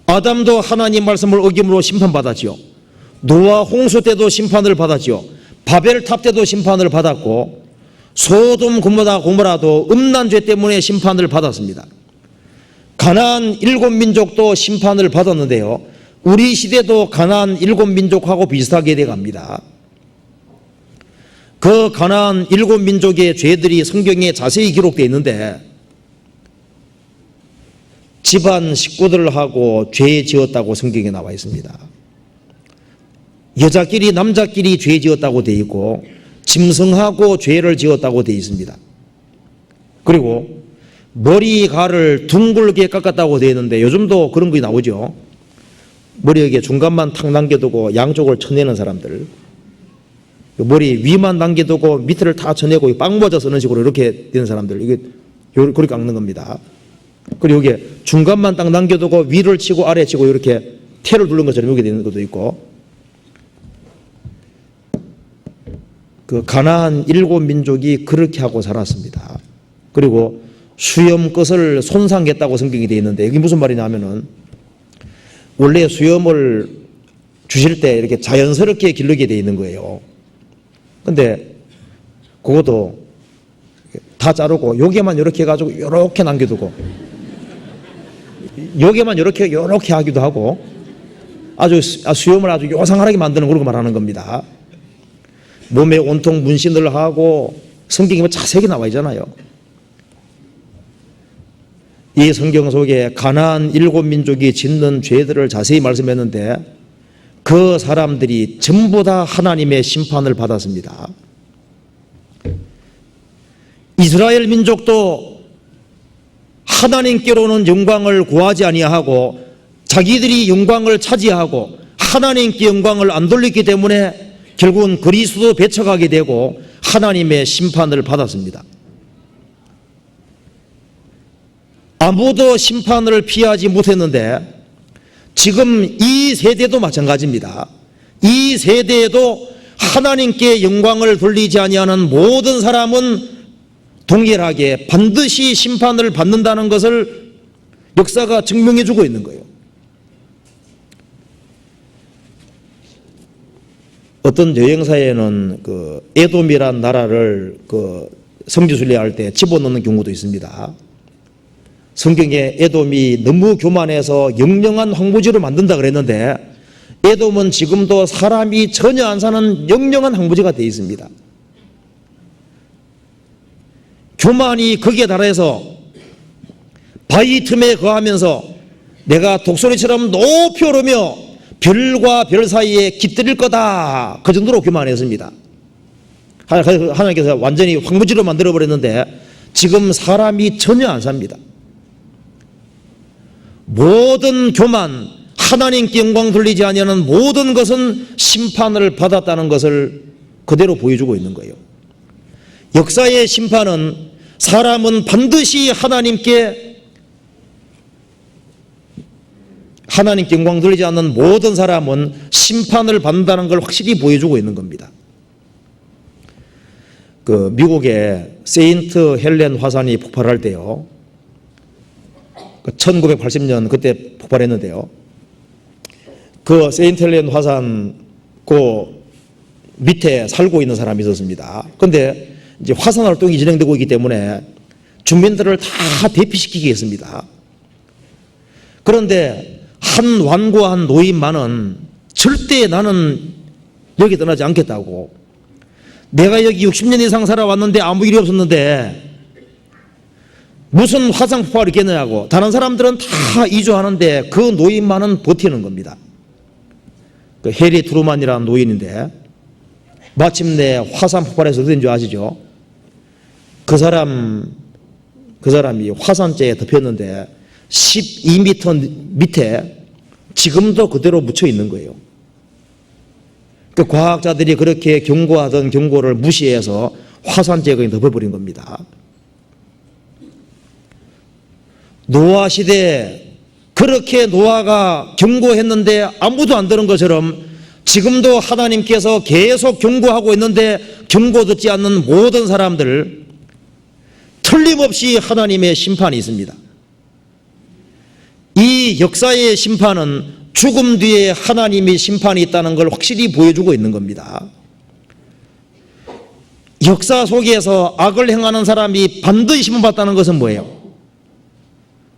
아담도 하나님 말씀을 어김으로 심판받았지요. 노아 홍수 때도 심판을 받았지요. 바벨탑 때도 심판을 받았고 소돔 고모라도 음란죄 때문에 심판을 받았습니다. 가나안 7민족도 심판을 받았는데요, 우리 시대도 가나안 7민족하고 비슷하게 돼갑니다. 그 가나안 7민족의 죄들이 성경에 자세히 기록되어 있는데 집안 식구들하고 죄 지었다고 성경에 나와 있습니다. 여자끼리 남자끼리 죄 지었다고 되어 있고 짐승하고 죄를 지었다고 되어 있습니다. 그리고 머리칼을 둥글게 깎았다고 되어 있는데 요즘도 그런 게 나오죠. 머리에 중간만 탁 남겨두고 양쪽을 쳐내는 사람들, 머리 위만 남겨두고 밑을 다 쳐내고 빵 모자 쓰는 식으로 이렇게 되는 사람들, 이게 그렇게 깎는 겁니다. 그리고 여기에 중간만 딱 남겨두고 위를 치고 아래 치고 이렇게 태를 두른 것처럼 이렇게 되는 것도 있고, 그 가나안 7민족이 그렇게 하고 살았습니다. 그리고 수염 끝을 손상했다고 성경이 되어 있는데 이게 무슨 말이냐 하면은 원래 수염을 주실 때 이렇게 자연스럽게 기르게 돼 있는 거예요. 근데 그것도 다 자르고 요게만 이렇게 해가지고 이렇게 남겨두고 요게만 이렇게 하기도 하고 아주 수염을 아주 요상하게 만드는 그런 거 말하는 겁니다. 몸에 온통 문신을 하고 성경에 자세히 나와 있잖아요. 이 성경 속에 가나안 7민족이 짓는 죄들을 자세히 말씀했는데 그 사람들이 전부 다 하나님의 심판을 받았습니다. 이스라엘 민족도 하나님께로는 영광을 구하지 아니하고 자기들이 영광을 차지하고 하나님께 영광을 안 돌렸기 때문에 결국은 그리스도 배척하게 되고 하나님의 심판을 받았습니다. 아무도 심판을 피하지 못했는데 지금 이 세대도 마찬가지입니다. 이 세대에도 하나님께 영광을 돌리지 아니하는 모든 사람은 동일하게 반드시 심판을 받는다는 것을 역사가 증명해 주고 있는 거예요. 어떤 여행사에는 그 에돔이란 나라를 그 성지 순례할 때 집어넣는 경우도 있습니다. 성경에 에돔이 너무 교만해서 영영한 황무지를 만든다 그랬는데 에돔은 지금도 사람이 전혀 안 사는 영영한 황무지가 되어 있습니다. 교만이 거기에 달해서 바위 틈에 거하면서 내가 독수리처럼 높이 오르며 별과 별 사이에 깃들일 거다. 그 정도로 교만했습니다. 하나님께서 완전히 황무지로 만들어버렸는데 지금 사람이 전혀 안 삽니다. 모든 교만, 하나님께 영광 돌리지 아니하는 모든 것은 심판을 받았다는 것을 그대로 보여주고 있는 거예요. 역사의 심판은 사람은 반드시 하나님께 영광 돌리지 않는 모든 사람은 심판을 받는다는 걸 확실히 보여주고 있는 겁니다. 그 미국의 세인트 헬렌 화산이 폭발할 때요. 1980년 그때 폭발했는데요. 그 세인트 헬렌 화산 그 밑에 살고 있는 사람이 있었습니다. 그런데 이제 화산 활동이 진행되고 있기 때문에 주민들을 다 대피시키게 했습니다. 그런데 한 완고한 노인만은 절대 나는 여기 떠나지 않겠다고. 내가 여기 60년 이상 살아왔는데 아무 일이 없었는데 무슨 화산 폭발이 있겠느냐고. 다른 사람들은 다 이주하는데 그 노인만은 버티는 겁니다. 그 해리 트루만이라는 노인인데 마침내 화산 폭발에서 어떻게 된 줄 아시죠? 그 사람이 화산재에 덮였는데 12m 밑에 지금도 그대로 묻혀 있는 거예요. 그 과학자들이 그렇게 경고하던 경고를 무시해서 화산재에 그냥 덮어버린 겁니다. 노아 시대에 그렇게 노아가 경고했는데 아무도 안 들은 것처럼 지금도 하나님께서 계속 경고하고 있는데 경고 듣지 않는 모든 사람들 틀림없이 하나님의 심판이 있습니다. 이 역사의 심판은 죽음 뒤에 하나님의 심판이 있다는 걸 확실히 보여주고 있는 겁니다. 역사 속에서 악을 행하는 사람이 반드시 심판받다는 것은 뭐예요?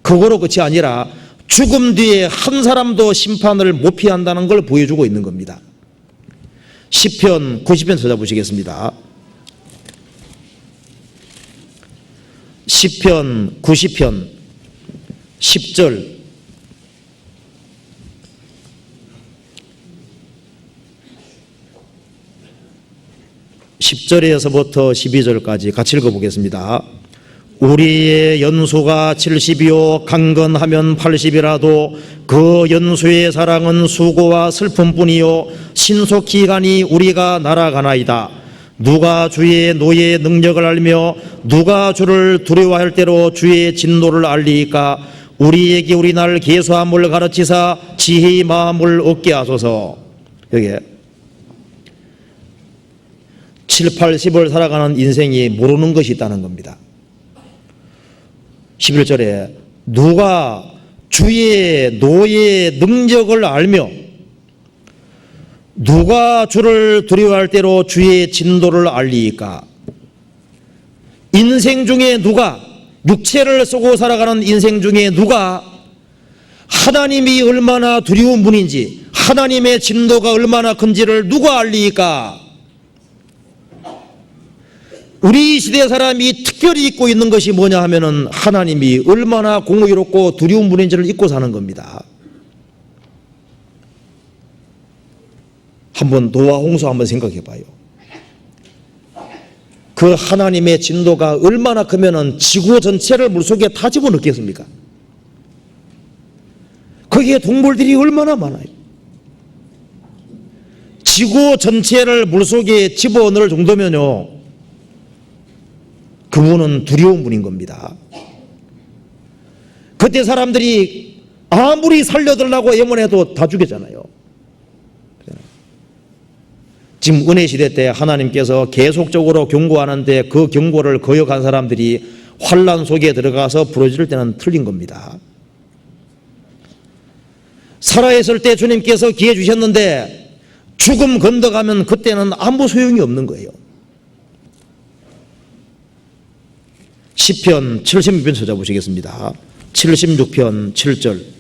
그거로 끝이 아니라 죽음 뒤에 한 사람도 심판을 못 피한다는 걸 보여주고 있는 겁니다. 시편 90편 찾아보시겠습니다. 시편 90편 10절 10절에서부터 12절까지 같이 읽어보겠습니다. 우리의 연수가 70이요 강건하면 80이라도 그 연수의 사랑은 수고와 슬픔뿐이요 신속히 가니 우리가 날아가나이다. 누가 주의 노의 능력을 알며 누가 주를 두려워할 때로 주의 진노를 알리이까. 우리에게 우리날 계수함을 가르치사 지혜의 마음을 얻게 하소서. 여기에 7, 8, 10을 살아가는 인생이 모르는 것이 있다는 겁니다. 11절에 누가 주의 노의 능력을 알며 누가 주를 두려워할 때로 주의 진도를 알리이까? 인생 중에 누가, 육체를 쓰고 살아가는 인생 중에 누가 하나님이 얼마나 두려운 분인지, 하나님의 진도가 얼마나 큰지를 누가 알리이까? 우리 시대 사람이 특별히 잊고 있는 것이 뭐냐 하면은 하나님이 얼마나 공의롭고 두려운 분인지를 잊고 사는 겁니다. 한번 노아 홍수 한번 생각해 봐요. 그 하나님의 진도가 얼마나 크면은 지구 전체를 물속에 다 집어넣겠습니까? 거기에 동물들이 얼마나 많아요. 지구 전체를 물속에 집어넣을 정도면요, 그분은 두려운 분인 겁니다. 그때 사람들이 아무리 살려달라고 애원해도 다 죽였잖아요. 지금 은혜 시대 때 하나님께서 계속적으로 경고하는데 그 경고를 거역한 사람들이 환난 속에 들어가서 부러질 때는 틀린 겁니다. 살아있을 때 주님께서 기회 주셨는데 죽음 건너가면 그때는 아무 소용이 없는 거예요. 시편 76편 찾아보시겠습니다. 76편 7절.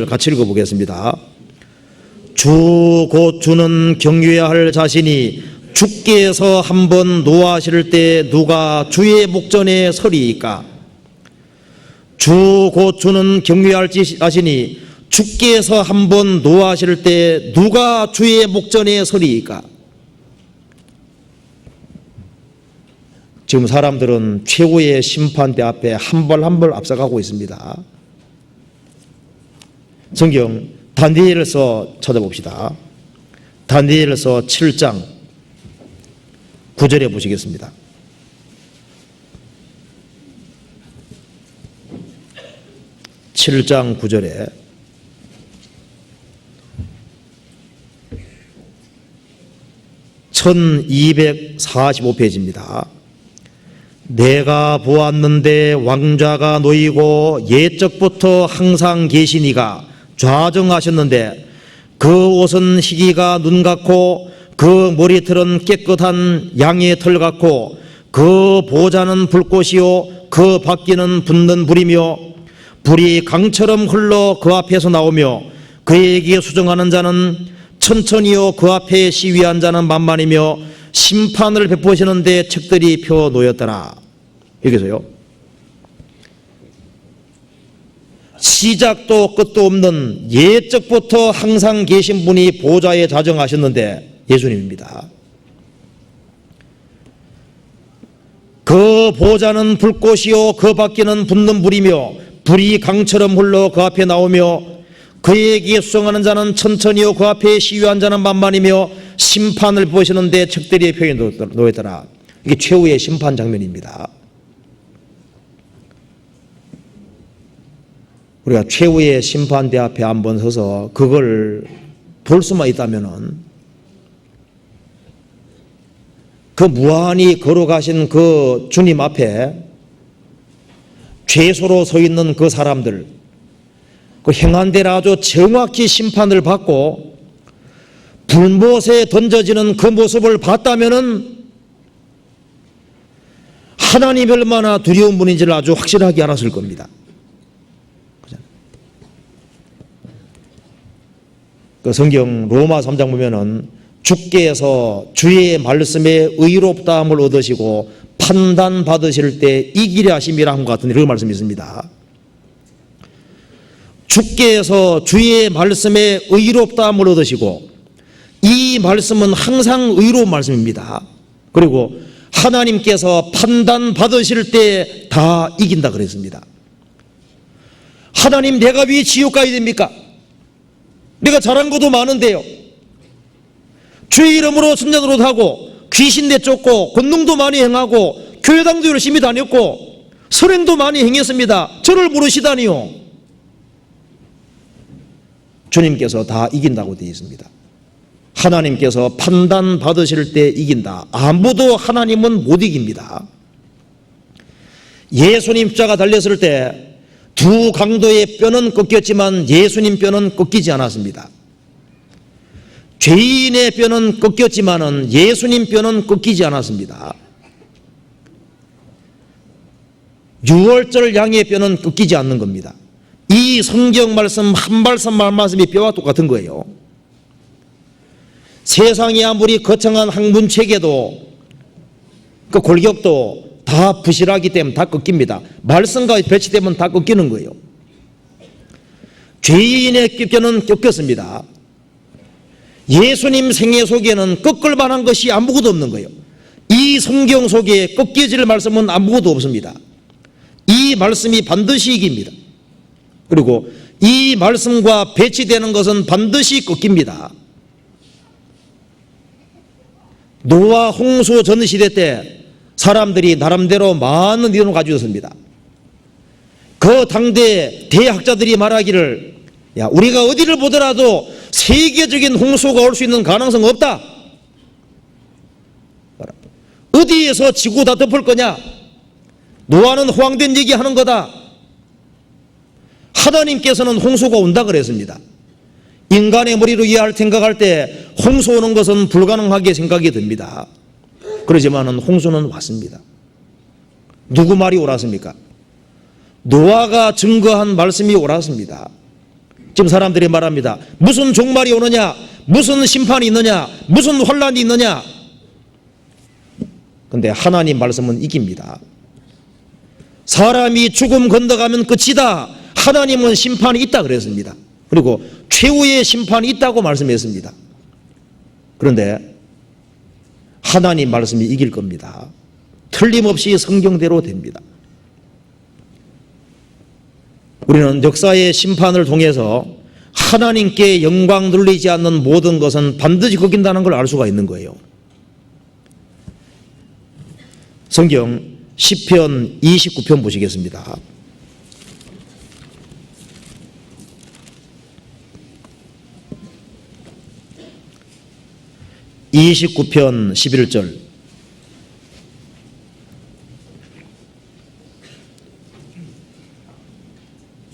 같이 읽어보겠습니다. 주 곧 주는 경유해야 할 자신이 주께서 한번 노하실 때 누가 주의 목전에 서리이까? 주 곧 주는 경유해야 할 자신이 주께서 한번 노하실 때 누가 주의 목전에 서리이까? 지금 사람들은 최후의 심판대 앞에 한 발 한 발 앞서가고 있습니다. 성경 다니엘서 찾아봅시다. 다니엘서 7장 9절에 보시겠습니다. (7장 9절에) (1245페이지입니다) 내가 보았는데 왕좌가 놓이고 옛적부터 항상 계시니가 좌정하셨는데 그 옷은 희기가 눈 같고 그 머리털은 깨끗한 양의 털 같고 그 보좌는 불꽃이요 그 바퀴는 붙는 불이며 불이 강처럼 흘러 그 앞에서 나오며 그에게 수정하는 자는 천천히요 그 앞에 시위한 자는 만만이며 심판을 베푸시는데 책들이 펴 놓였더라. 여기서요, 시작도 끝도 없는 옛적부터 항상 계신 분이 보좌에 자정하셨는데 예수님입니다. 그 보좌는 불꽃이요 그 바퀴는 붙는 불이며 불이 강처럼 흘러 그 앞에 나오며 그에게 수정하는 자는 천천히요 그 앞에 시위한 자는 만만이며 심판을 보시는데 책들이 펴 놓였더라. 이게 최후의 심판 장면입니다. 우리가 최후의 심판대 앞에 한번 서서 그걸 볼 수만 있다면은 그 무한히 걸어가신 그 주님 앞에 죄수로 서 있는 그 사람들, 그 행한 대로 아주 정확히 심판을 받고 불못에 던져지는 그 모습을 봤다면은 하나님이 얼마나 두려운 분인지를 아주 확실하게 알았을 겁니다. 그 성경 로마 3장 보면은 주께서 주의 말씀에 의롭다함을 얻으시고 판단 받으실 때 이기려 하심이라 한 것 같은 그런 말씀이 있습니다. 주께서 주의 말씀에 의롭다함을 얻으시고, 이 말씀은 항상 의로운 말씀입니다. 그리고 하나님께서 판단 받으실 때 다 이긴다 그랬습니다. 하나님, 내가 왜 지옥 가야 됩니까? 내가 잘한 것도 많은데요. 주의 이름으로 선전으로 하고 귀신 내쫓고 권능도 많이 행하고 교회당도 열심히 다녔고 선행도 많이 행했습니다. 저를 모르시다니요. 주님께서 다 이긴다고 되어 있습니다. 하나님께서 판단 받으실 때 이긴다. 아무도 하나님은 못 이깁니다. 예수님 십자가 달렸을 때 두 강도의 뼈는 꺾였지만 예수님 뼈는 꺾이지 않았습니다. 죄인의 뼈는 꺾였지만 예수님 뼈는 꺾이지 않았습니다. 유월절 양의 뼈는 꺾이지 않는 겁니다. 이 성경 말씀 한 말씀 한 말씀이 뼈와 똑같은 거예요. 세상이 아무리 거창한 학문 체계도 그 골격도 다 부실하기 때문에 다 꺾입니다. 말씀과 배치되면 다 꺾이는 거예요. 죄인의 뼈는 꺾였습니다. 예수님 생애 속에는 꺾을 만한 것이 아무것도 없는 거예요. 이 성경 속에 꺾여질 말씀은 아무것도 없습니다. 이 말씀이 반드시 이깁니다. 그리고 이 말씀과 배치되는 것은 반드시 꺾입니다. 노아 홍수 전 시대 때 사람들이 나름대로 많은 이론을 가지고 있습니다. 그 당대 대학자들이 말하기를, 야, 우리가 어디를 보더라도 세계적인 홍수가 올 수 있는 가능성 없다. 어디에서 지구 다 덮을 거냐? 노아는 허황된 얘기하는 거다. 하나님께서는 홍수가 온다 그랬습니다. 인간의 머리로 생각할 때 홍수 오는 것은 불가능하게 생각이 듭니다. 그렇지만 홍수는 왔습니다. 누구 말이 옳았습니까? 노아가 증거한 말씀이 옳았습니다. 지금 사람들이 말합니다. 무슨 종말이 오느냐, 무슨 심판이 있느냐, 무슨 환란이 있느냐. 근데 하나님 말씀은 이깁니다. 사람이 죽음 건너가면 끝이다. 하나님은 심판이 있다 그랬습니다. 그리고 최후의 심판이 있다고 말씀했습니다. 그런데 하나님 말씀이 이길 겁니다. 틀림없이 성경대로 됩니다. 우리는 역사의 심판을 통해서 하나님께 영광 돌리지 않는 모든 것은 반드시 꺾인다는 걸 알 수가 있는 거예요. 성경 시편 29편 보시겠습니다. (29편) 11절.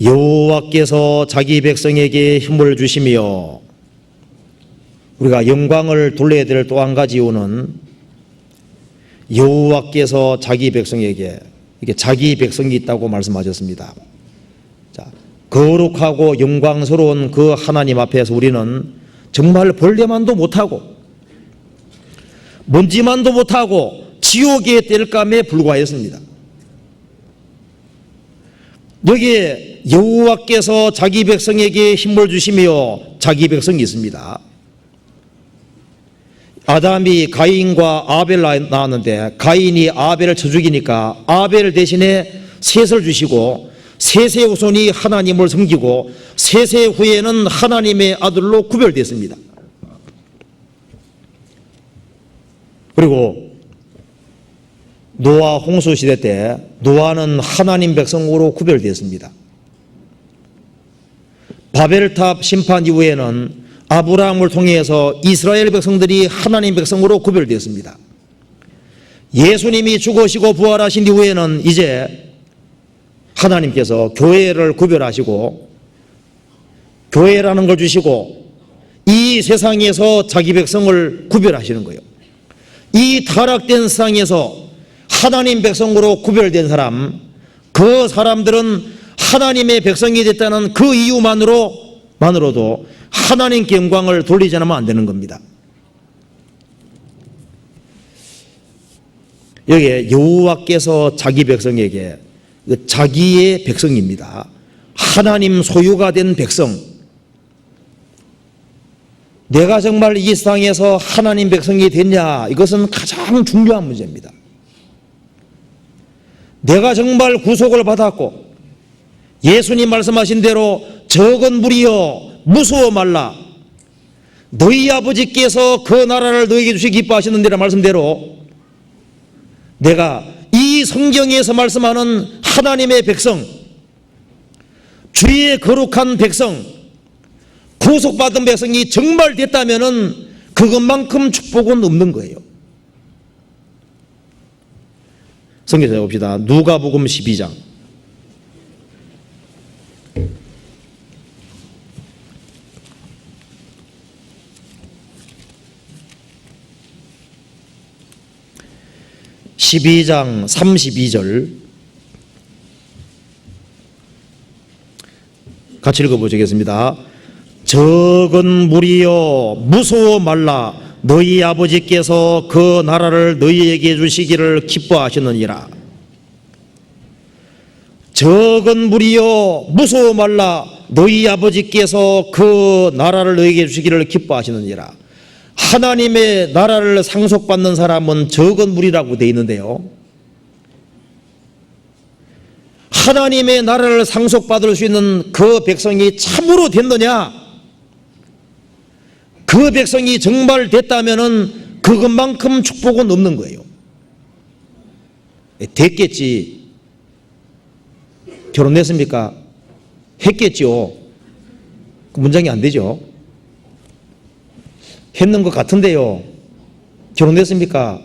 여호와께서 자기 백성에게 힘을 주시며, 우리가 영광을 돌려야 될 또 한 가지 이유는 여호와께서 자기 백성에게, 이게 자기 백성이 있다고 말씀하셨습니다. 자, 거룩하고 영광스러운 그 하나님 앞에서 우리는 정말 벌레만도 못하고 먼지만도 못하고 지옥의 땔감에 불과했습니다. 여기에 여호와께서 자기 백성에게 힘을 주시며 자기 백성이 있습니다. 아담이 가인과 아벨 낳았는데 가인이 아벨을 쳐 죽이니까 아벨 대신에 셋을 주시고 셋의 후손이 하나님을 섬기고 셋의 후에는 하나님의 아들로 구별됐습니다. 그리고 노아 홍수 시대 때 노아는 하나님 백성으로 구별되었습니다. 바벨탑 심판 이후에는 아브라함을 통해서 이스라엘 백성들이 하나님 백성으로 구별되었습니다. 예수님이 죽으시고 부활하신 이후에는 이제 하나님께서 교회를 구별하시고 교회라는 걸 주시고 이 세상에서 자기 백성을 구별하시는 거예요. 이 타락된 세상에서 하나님 백성으로 구별된 사람, 그 사람들은 하나님의 백성이 됐다는 그 이유만으로도 하나님께 영광을 돌리지 않으면 안 되는 겁니다. 여기에 여호와께서 자기 백성에게, 자기의 백성입니다. 하나님 소유가 된 백성. 내가 정말 이 세상에서 하나님 백성이 됐냐, 이것은 가장 중요한 문제입니다. 내가 정말 구속을 받았고 예수님 말씀하신 대로 적은 무리여 무서워 말라, 너희 아버지께서 그 나라를 너희에게 주시기 기뻐하시는데라 말씀대로 내가 이 성경에서 말씀하는 하나님의 백성, 주의 거룩한 백성, 구속받은 백성이 정말 됐다면 그것만큼 축복은 없는 거예요. 성경에 봅시다. 누가복음 12장. 12장 32절 같이 읽어보시겠습니다. 적은 무리여 무서워 말라. 너희 아버지께서 그 나라를 너희에게 주시기를 기뻐하시느니라. 적은 무리여 무서워 말라. 너희 아버지께서 그 나라를 너희에게 주시기를 기뻐하시느니라. 하나님의 나라를 상속받는 사람은 적은 무리라고 되어 있는데요, 하나님의 나라를 상속받을 수 있는 그 백성이 참으로 됐느냐? 그 백성이 정말 됐다면은 그것만큼 축복은 없는 거예요. 됐겠지. 결혼했습니까? 했겠죠. 그 문장이 안 되죠. 했는 것 같은데요. 결혼했습니까?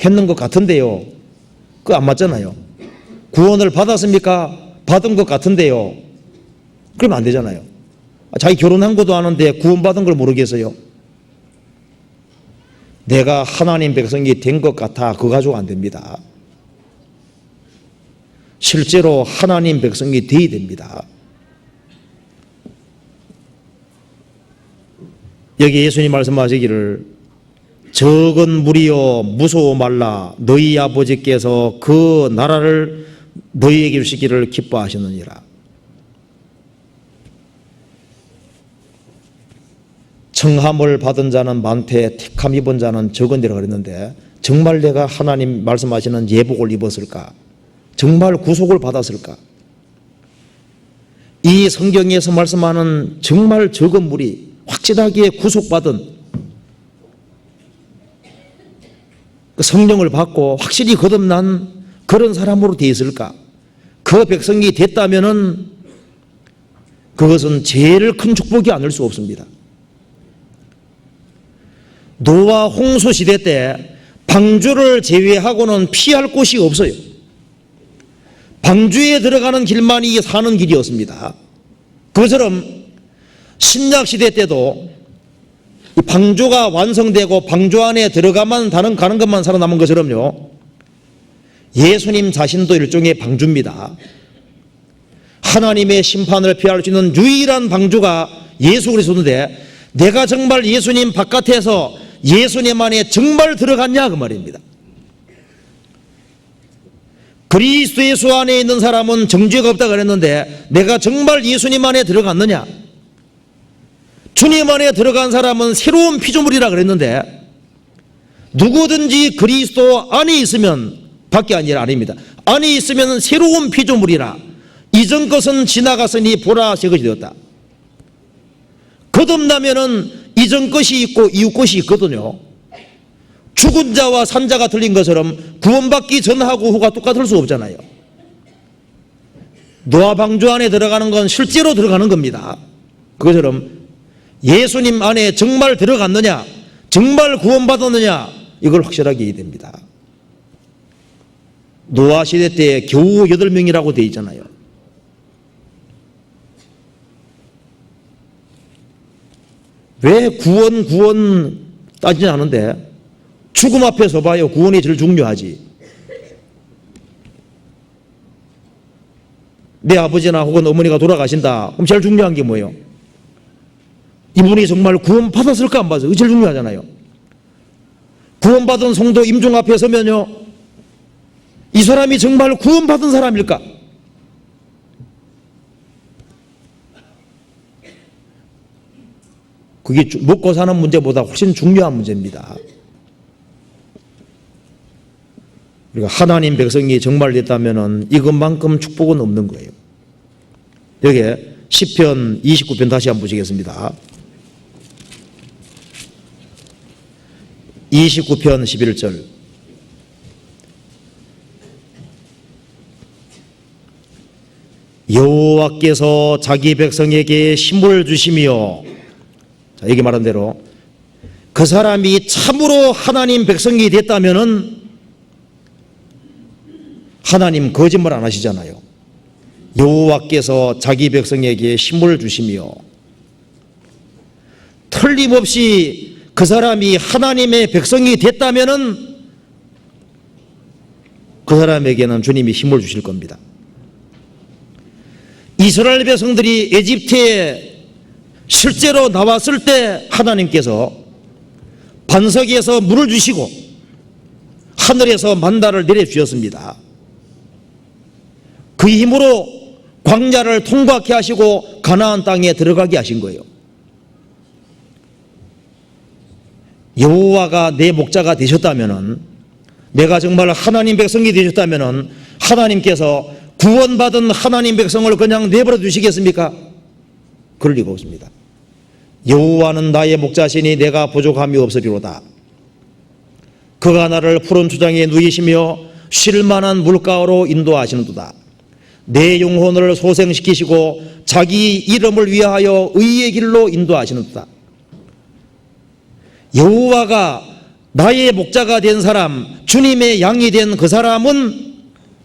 했는 것 같은데요. 그거 안 맞잖아요. 구원을 받았습니까? 받은 것 같은데요. 그러면 안 되잖아요. 자기 결혼한 것도 아는데 구원받은 걸 모르겠어요. 내가 하나님 백성이 된 것 같아. 그거 가지고 안 됩니다. 실제로 하나님 백성이 되어야 됩니다. 여기 예수님 말씀하시기를 적은 무리여 무서워 말라. 너희 아버지께서 그 나라를 너희에게 주시기를 기뻐하시느니라. 청함을 받은 자는 많되 택함 입은 자는 적은이라 그랬는데, 정말 내가 하나님 말씀하시는 예복을 입었을까? 정말 구속을 받았을까? 이 성경에서 말씀하는 정말 적은 무리, 확실하게 구속받은 성령을 받고 확실히 거듭난 그런 사람으로 되어 있을까? 그 백성이 됐다면은 그것은 제일 큰 축복이 아닐 수 없습니다. 노아 홍수 시대 때 방주를 제외하고는 피할 곳이 없어요. 방주에 들어가는 길만이 사는 길이었습니다. 그것처럼 신약 시대 때도 방주가 완성되고 방주 안에 들어가만 가는 것만 살아남은 것처럼요, 예수님 자신도 일종의 방주입니다. 하나님의 심판을 피할 수 있는 유일한 방주가 예수 그리스도인데, 내가 정말 예수님 바깥에서 예수님 안에 정말 들어갔냐 그 말입니다. 그리스도 예수 안에 있는 사람은 정죄가 없다 그랬는데, 내가 정말 예수님 안에 들어갔느냐? 주님 안에 들어간 사람은 새로운 피조물이라 그랬는데, 누구든지 그리스도 안에 있으면, 밖에 아니라 아닙니다, 안에 있으면 새로운 피조물이라. 이전 것은 지나갔으니 보라 새 것이 되었다. 거듭나면은 이전 것이 있고 이후 것이 있거든요. 죽은 자와 산 자가 틀린 것처럼 구원받기 전하고 후가 똑같을 수 없잖아요. 노아 방주 안에 들어가는 건 실제로 들어가는 겁니다. 그것처럼 예수님 안에 정말 들어갔느냐, 정말 구원받았느냐, 이걸 확실하게 해야 됩니다. 노아 시대 때 겨우 8명이라고 되어 있잖아요. 왜 구원 따지지 않은데 죽음 앞에 서봐요. 구원이 제일 중요하지. 내 아버지나 혹은 어머니가 돌아가신다. 그럼 제일 중요한 게 뭐예요? 이분이 정말 구원 받았을까 안 받았을까? 제일 중요하잖아요. 구원받은 성도 임종 앞에 서면요, 이 사람이 정말 구원받은 사람일까? 그게 먹고 사는 문제보다 훨씬 중요한 문제입니다. 우리가 하나님 백성이 정말 됐다면 이것만큼 축복은 없는 거예요. 여기에 시편 29편 다시 한번 보시겠습니다. 29편 11절. 여호와께서 자기 백성에게 힘을 주시며, 자, 여기 말한 대로 그 사람이 참으로 하나님 백성이 됐다면은, 하나님 거짓말 안 하시잖아요. 여호와께서 자기 백성에게 힘을 주시며, 틀림없이 그 사람이 하나님의 백성이 됐다면은 그 사람에게는 주님이 힘을 주실 겁니다. 이스라엘 백성들이 에집트에 실제로 나왔을 때 하나님께서 반석에서 물을 주시고 하늘에서 만나를 내려주셨습니다. 그 힘으로 광야를 통과케 하시고 가나안 땅에 들어가게 하신 거예요. 여호와가 내 목자가 되셨다면은, 내가 정말 하나님 백성이 되셨다면은 하나님께서 구원받은 하나님 백성을 그냥 내버려 두시겠습니까? 그럴 리가 없습니다. 여호와는 나의 목자시니 내가 부족함이 없으리로다. 그가 나를 푸른 초장에 누이시며 쉴 만한 물가로 인도하시는도다. 내 영혼을 소생시키시고 자기 이름을 위하여 의의 길로 인도하시는도다. 여호와가 나의 목자가 된 사람, 주님의 양이 된 그 사람은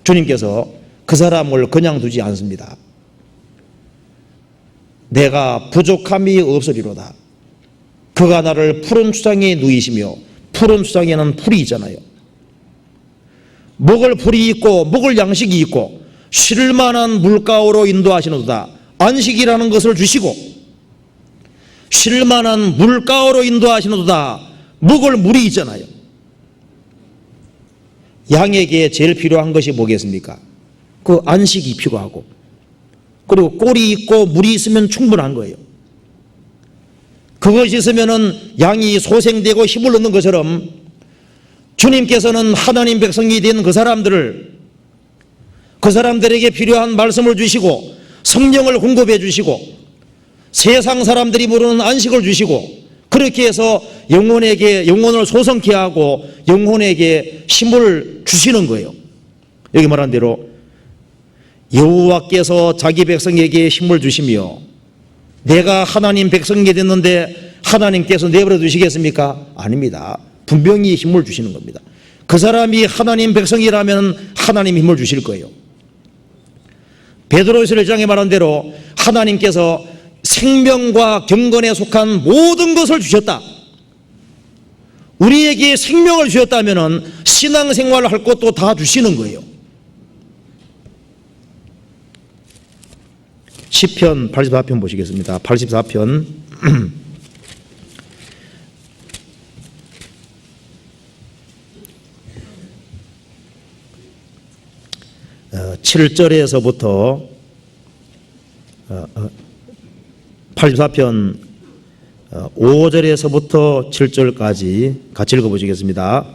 주님께서 그 사람을 그냥 두지 않습니다. 내가 부족함이 없으리로다. 그가 나를 푸른 초장에 누이시며, 푸른 초장에는 풀이 있잖아요. 먹을 풀이 있고 먹을 양식이 있고 쉴 만한 물가로 인도하시는도다. 안식이라는 것을 주시고 쉴 만한 물가로 인도하시는도다. 먹을 물이 있잖아요. 양에게 제일 필요한 것이 뭐겠습니까? 그 안식이 필요하고, 그리고 꼴이 있고 물이 있으면 충분한 거예요. 그것이 있으면은 양이 소생되고 힘을 얻는 것처럼 주님께서는 하나님 백성이 된 그 사람들에게 필요한 말씀을 주시고 성령을 공급해 주시고 세상 사람들이 모르는 안식을 주시고, 그렇게 해서 영혼을 소성케 하고 영혼에게 힘을 주시는 거예요. 여기 말한 대로 여호와께서 자기 백성에게 힘을 주시며, 내가 하나님 백성이 됐는데 하나님께서 내버려 두시겠습니까? 아닙니다. 분명히 힘을 주시는 겁니다. 그 사람이 하나님 백성이라면 하나님 힘을 주실 거예요. 베드로후서 1장에 말한 대로 하나님께서 생명과 경건에 속한 모든 것을 주셨다. 우리에게 생명을 주셨다면 신앙생활을 할 것도 다 주시는 거예요. 시편 84편 보시겠습니다. 84편 7절에서부터 84편 5절에서부터 7절까지 같이 읽어보시겠습니다.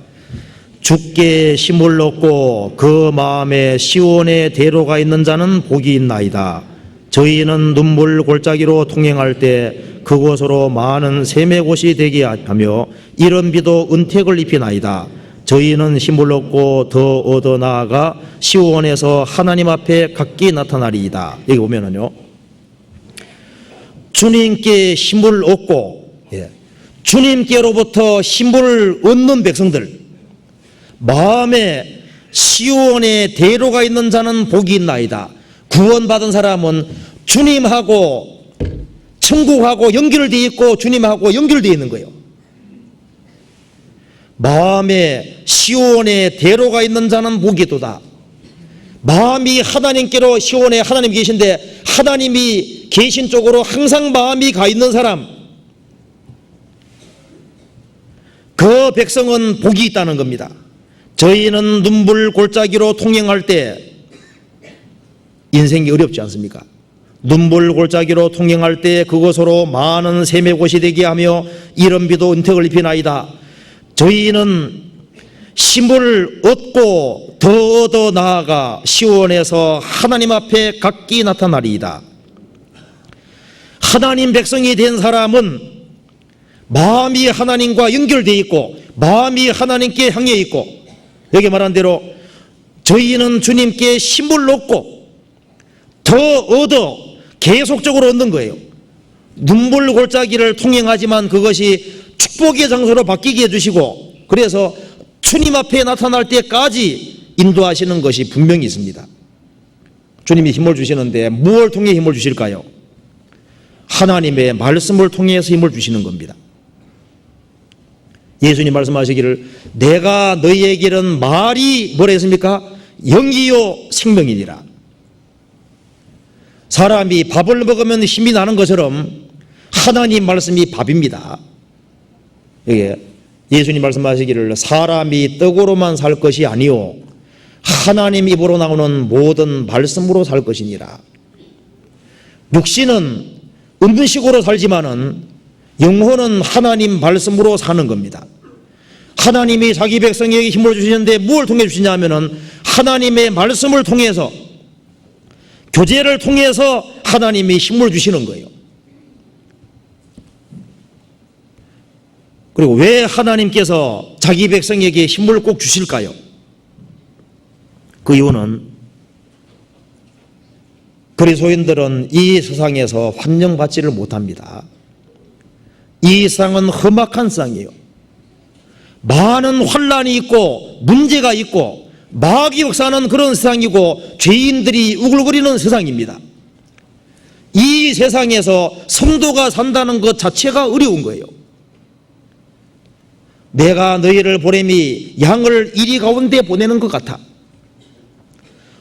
주께 힘을 얻고 그 마음에 시온의 대로가 있는 자는 복이 있나이다. 저희는 눈물 골짜기로 통행할 때 그곳으로 많은 샘의 곳이 되게 하며 이른 비도 은택을 입히나이다. 저희는 힘을 얻고 더 얻어 나아가 시온에서 하나님 앞에 각기 나타나리이다. 여기 보면은요, 주님께 힘을 얻고, 주님께로부터 힘을 얻는 백성들, 마음에 시온의 대로가 있는 자는 복이 있나이다. 구원받은 사람은 주님하고 천국하고 연결되어 있고 주님하고 연결되어 있는 거예요. 마음에 시온의 대로가 있는 자는 복이 있도다. 마음이 하나님께로, 시온에 하나님 계신데 하나님이 계신 쪽으로 항상 마음이 가 있는 사람, 그 백성은 복이 있다는 겁니다. 저희는 눈물 골짜기로 통행할 때, 인생이 어렵지 않습니까? 눈물 골짜기로 통행할 때 그곳으로 많은 샘의 곳이 되게 하며 이른 비도 은택을 입히나이다. 저희는 힘을 얻고 더 얻어 나아가 시온에서 하나님 앞에 각기 나타나리이다. 하나님 백성이 된 사람은 마음이 하나님과 연결되어 있고 마음이 하나님께 향해 있고, 여기 말한 대로 저희는 주님께 힘을 얻고 더 얻어 계속적으로 얻는 거예요. 눈물 골짜기를 통행하지만 그것이 축복의 장소로 바뀌게 해주시고, 그래서 주님 앞에 나타날 때까지 인도하시는 것이 분명히 있습니다. 주님이 힘을 주시는데 무엇을 통해 힘을 주실까요? 하나님의 말씀을 통해서 힘을 주시는 겁니다. 예수님 말씀하시기를 내가 너희에게는 말이 뭐라 했습니까? 영이요 생명이니라. 사람이 밥을 먹으면 힘이 나는 것처럼 하나님 말씀이 밥입니다. 예수님 말씀하시기를 사람이 떡으로만 살 것이 아니요 하나님 입으로 나오는 모든 말씀으로 살 것이니라. 육신은 음식으로 살지만은 영혼은 하나님 말씀으로 사는 겁니다. 하나님이 자기 백성에게 힘을 주시는데 무엇을 통해 주시냐 하면은 하나님의 말씀을 통해서, 교제를 통해서 하나님이 힘을 주시는 거예요. 그리고 왜 하나님께서 자기 백성에게 힘을 꼭 주실까요? 그 이유는 그리스도인들은 이 세상에서 환영받지를 못합니다. 이 세상은 험악한 세상이에요. 많은 환란이 있고 문제가 있고 마귀 역사하는 그런 세상이고 죄인들이 우글거리는 세상입니다. 이 세상에서 성도가 산다는 것 자체가 어려운 거예요. 내가 너희를 보냄이 양을 이리 가운데 보내는 것 같아.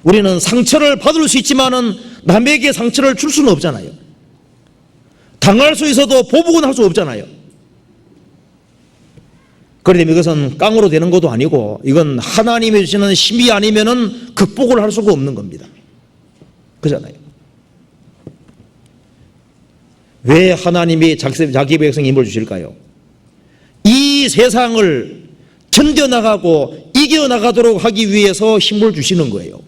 우리는 상처를 받을 수 있지만은 남에게 상처를 줄 수는 없잖아요. 당할 수 있어도 보복은 할 수 없잖아요. 그런데 이것은 깡으로 되는 것도 아니고 이건 하나님이 주시는 힘이 아니면은 극복을 할 수가 없는 겁니다. 그잖아요. 왜 하나님이 자기 백성에 힘을 주실까요? 이 세상을 견뎌나가고 이겨나가도록 하기 위해서 힘을 주시는 거예요.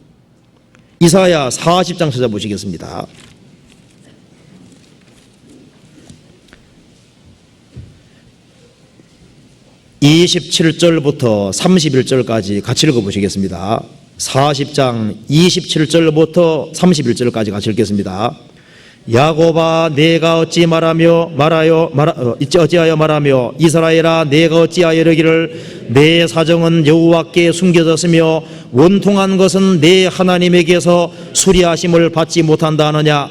이사야 40장 찾아보시겠습니다. (27절부터) (31절까지) 같이 읽어보시겠습니다. 40장 27절부터 31절까지 같이 읽겠습니다. 야곱아 내가 어찌하여 말하며 이스라엘아 내가 어찌하여 이르기를 내 사정은 여호와께 숨겨졌으며 원통한 것은 내 하나님에게서 수리하심을 받지 못한다 하느냐.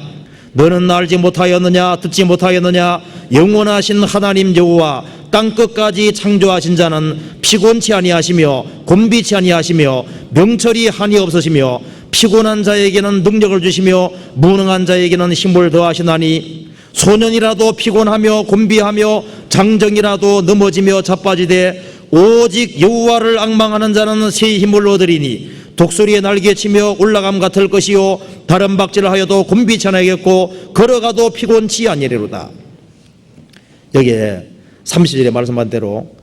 너는 알지 못하였느냐 듣지 못하였느냐. 영원하신 하나님 여호와 땅끝까지 창조하신 자는 피곤치 아니하시며 곤비치 아니하시며 명철이 한이 없으시며 피곤한 자에게는 능력을 주시며 무능한 자에게는 힘을 더하시나니 소년이라도 피곤하며 곤비하며 장정이라도 넘어지며 자빠지되 오직 여호와를 앙망하는 자는 새 힘을 얻으리니 독수리의 날개치며 올라감 같을 것이요 다른 박질을 하여도 곤비치 않겠고 걸어가도 피곤치 아니리로다. 여기에 30절에 말씀한 대로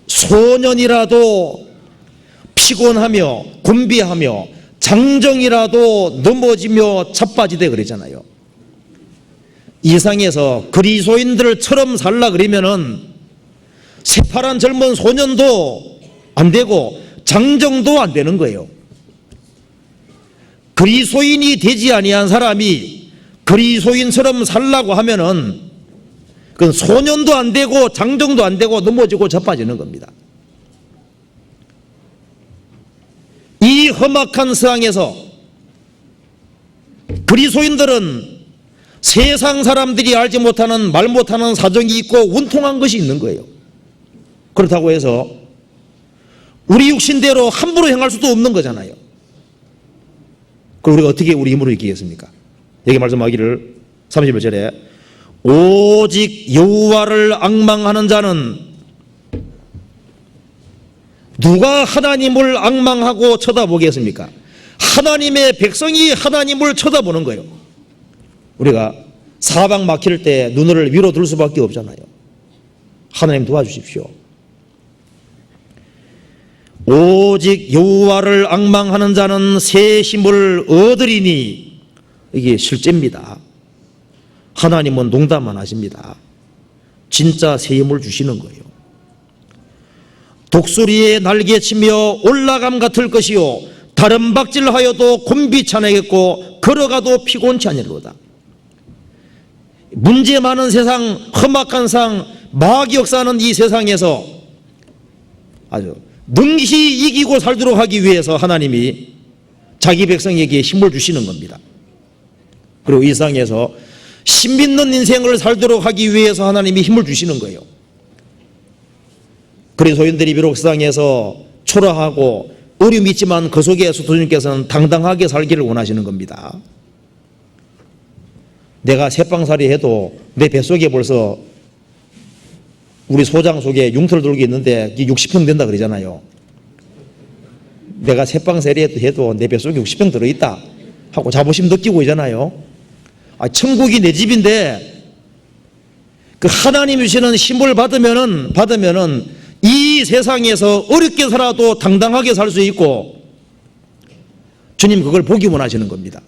소년이라도 피곤하며 곤비하며 장정이라도 넘어지며 자빠지되 그러잖아요. 이 세상에서 그리스도인들처럼 살라 그러면은 새파란 젊은 소년도 안 되고 장정도 안 되는 거예요. 그리스도인이 되지 아니한 사람이 그리스도인처럼 살라고 하면은 그건 소년도 안 되고 장정도 안 되고 넘어지고 자빠지는 겁니다. 이 험악한 세상에서 그리스도인들은 세상 사람들이 알지 못하는 말 못하는 사정이 있고 운통한 것이 있는 거예요. 그렇다고 해서 우리 육신대로 함부로 행할 수도 없는 거잖아요. 그럼 우리가 어떻게 우리 힘으로 이기겠습니까? 여기 말씀하기를 31절에 오직 여호와를 앙망하는 자는, 누가 하나님을 앙망하고 쳐다보겠습니까? 하나님의 백성이 하나님을 쳐다보는 거예요. 우리가 사방 막힐 때 눈을 위로 들 수밖에 없잖아요. 하나님 도와주십시오. 오직 여호와를 앙망하는 자는 새 힘을 얻으리니, 이게 실제입니다. 하나님은 농담 안 하십니다. 진짜 새 힘을 주시는 거예요. 독수리의 날개치며 올라감 같을 것이요 다른 박질하여도 곤비치 아니하겠고 걸어가도 피곤치 아니하리로다. 문제 많은 세상, 험악한 세상, 마귀 역사하는 이 세상에서 아주 능히 이기고 살도록 하기 위해서 하나님이 자기 백성에게 힘을 주시는 겁니다. 그리고 이 세상에서 신 믿는 인생을 살도록 하기 위해서 하나님이 힘을 주시는 거예요. 그리스도인들이 비록 세상에서 초라하고 어려움이 있지만 그 속에서 주님께서는 당당하게 살기를 원하시는 겁니다. 내가 새빵살이 해도 내 뱃속에 벌써 우리 소장 속에 융털 돌기 있는데 60평 된다 그러잖아요. 내가 새빵살이 해도 내 뱃속에 60평 들어있다 하고 자부심 느끼고 있잖아요. 천국이 내 집인데 그 하나님 주시는 힘을 받으면은 이 세상에서 어렵게 살아도 당당하게 살 수 있고 주님 그걸 보기 원하시는 겁니다.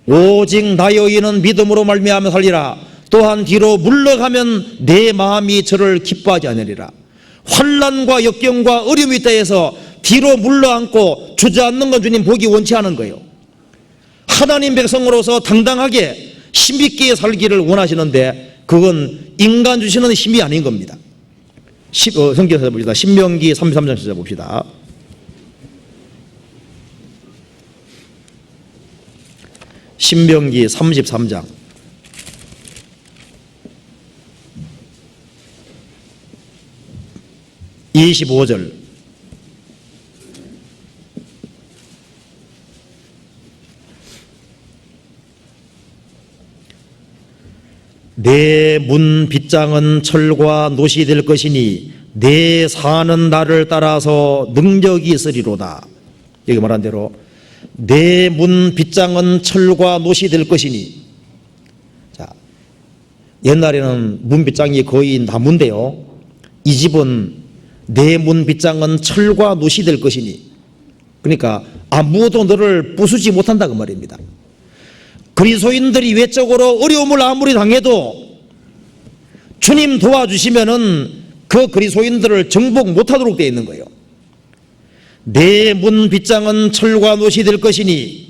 오직 나의 의인은 믿음으로 말미암아 살리라. 또한 뒤로 물러가면 내 마음이 저를 기뻐하지 않으리라. 환난과 역경과 어려움이 있다 해서 뒤로 물러앉고 주저앉는 건 주님 보기 원치 않은 거예요. 하나님 백성으로서 당당하게 힘있게 살기를 원하시는데 그건 인간 주시는 힘이 아닌 겁니다. 성경 찾아봅시다. 신명기 33장 찾아봅시다. 신명기 33장 25절. 내 문 빗장은 철과 노시 될 것이니 내 사는 날을 따라서 능력이 있으리로다. 여기 말한 대로 내 문 빗장은 철과 노시 될 것이니. 자, 옛날에는 문 빗장이 거의 나무인데요, 이 집은 내 문 빗장은 철과 노시 될 것이니, 그러니까 아무도 너를 부수지 못한다 그 말입니다. 그리스도인들이 외적으로 어려움을 아무리 당해도 주님 도와주시면은 그 그리스도인들을 정복 못하도록 되어 있는 거예요. 내 문 빗장은 철과 노시 될 것이니,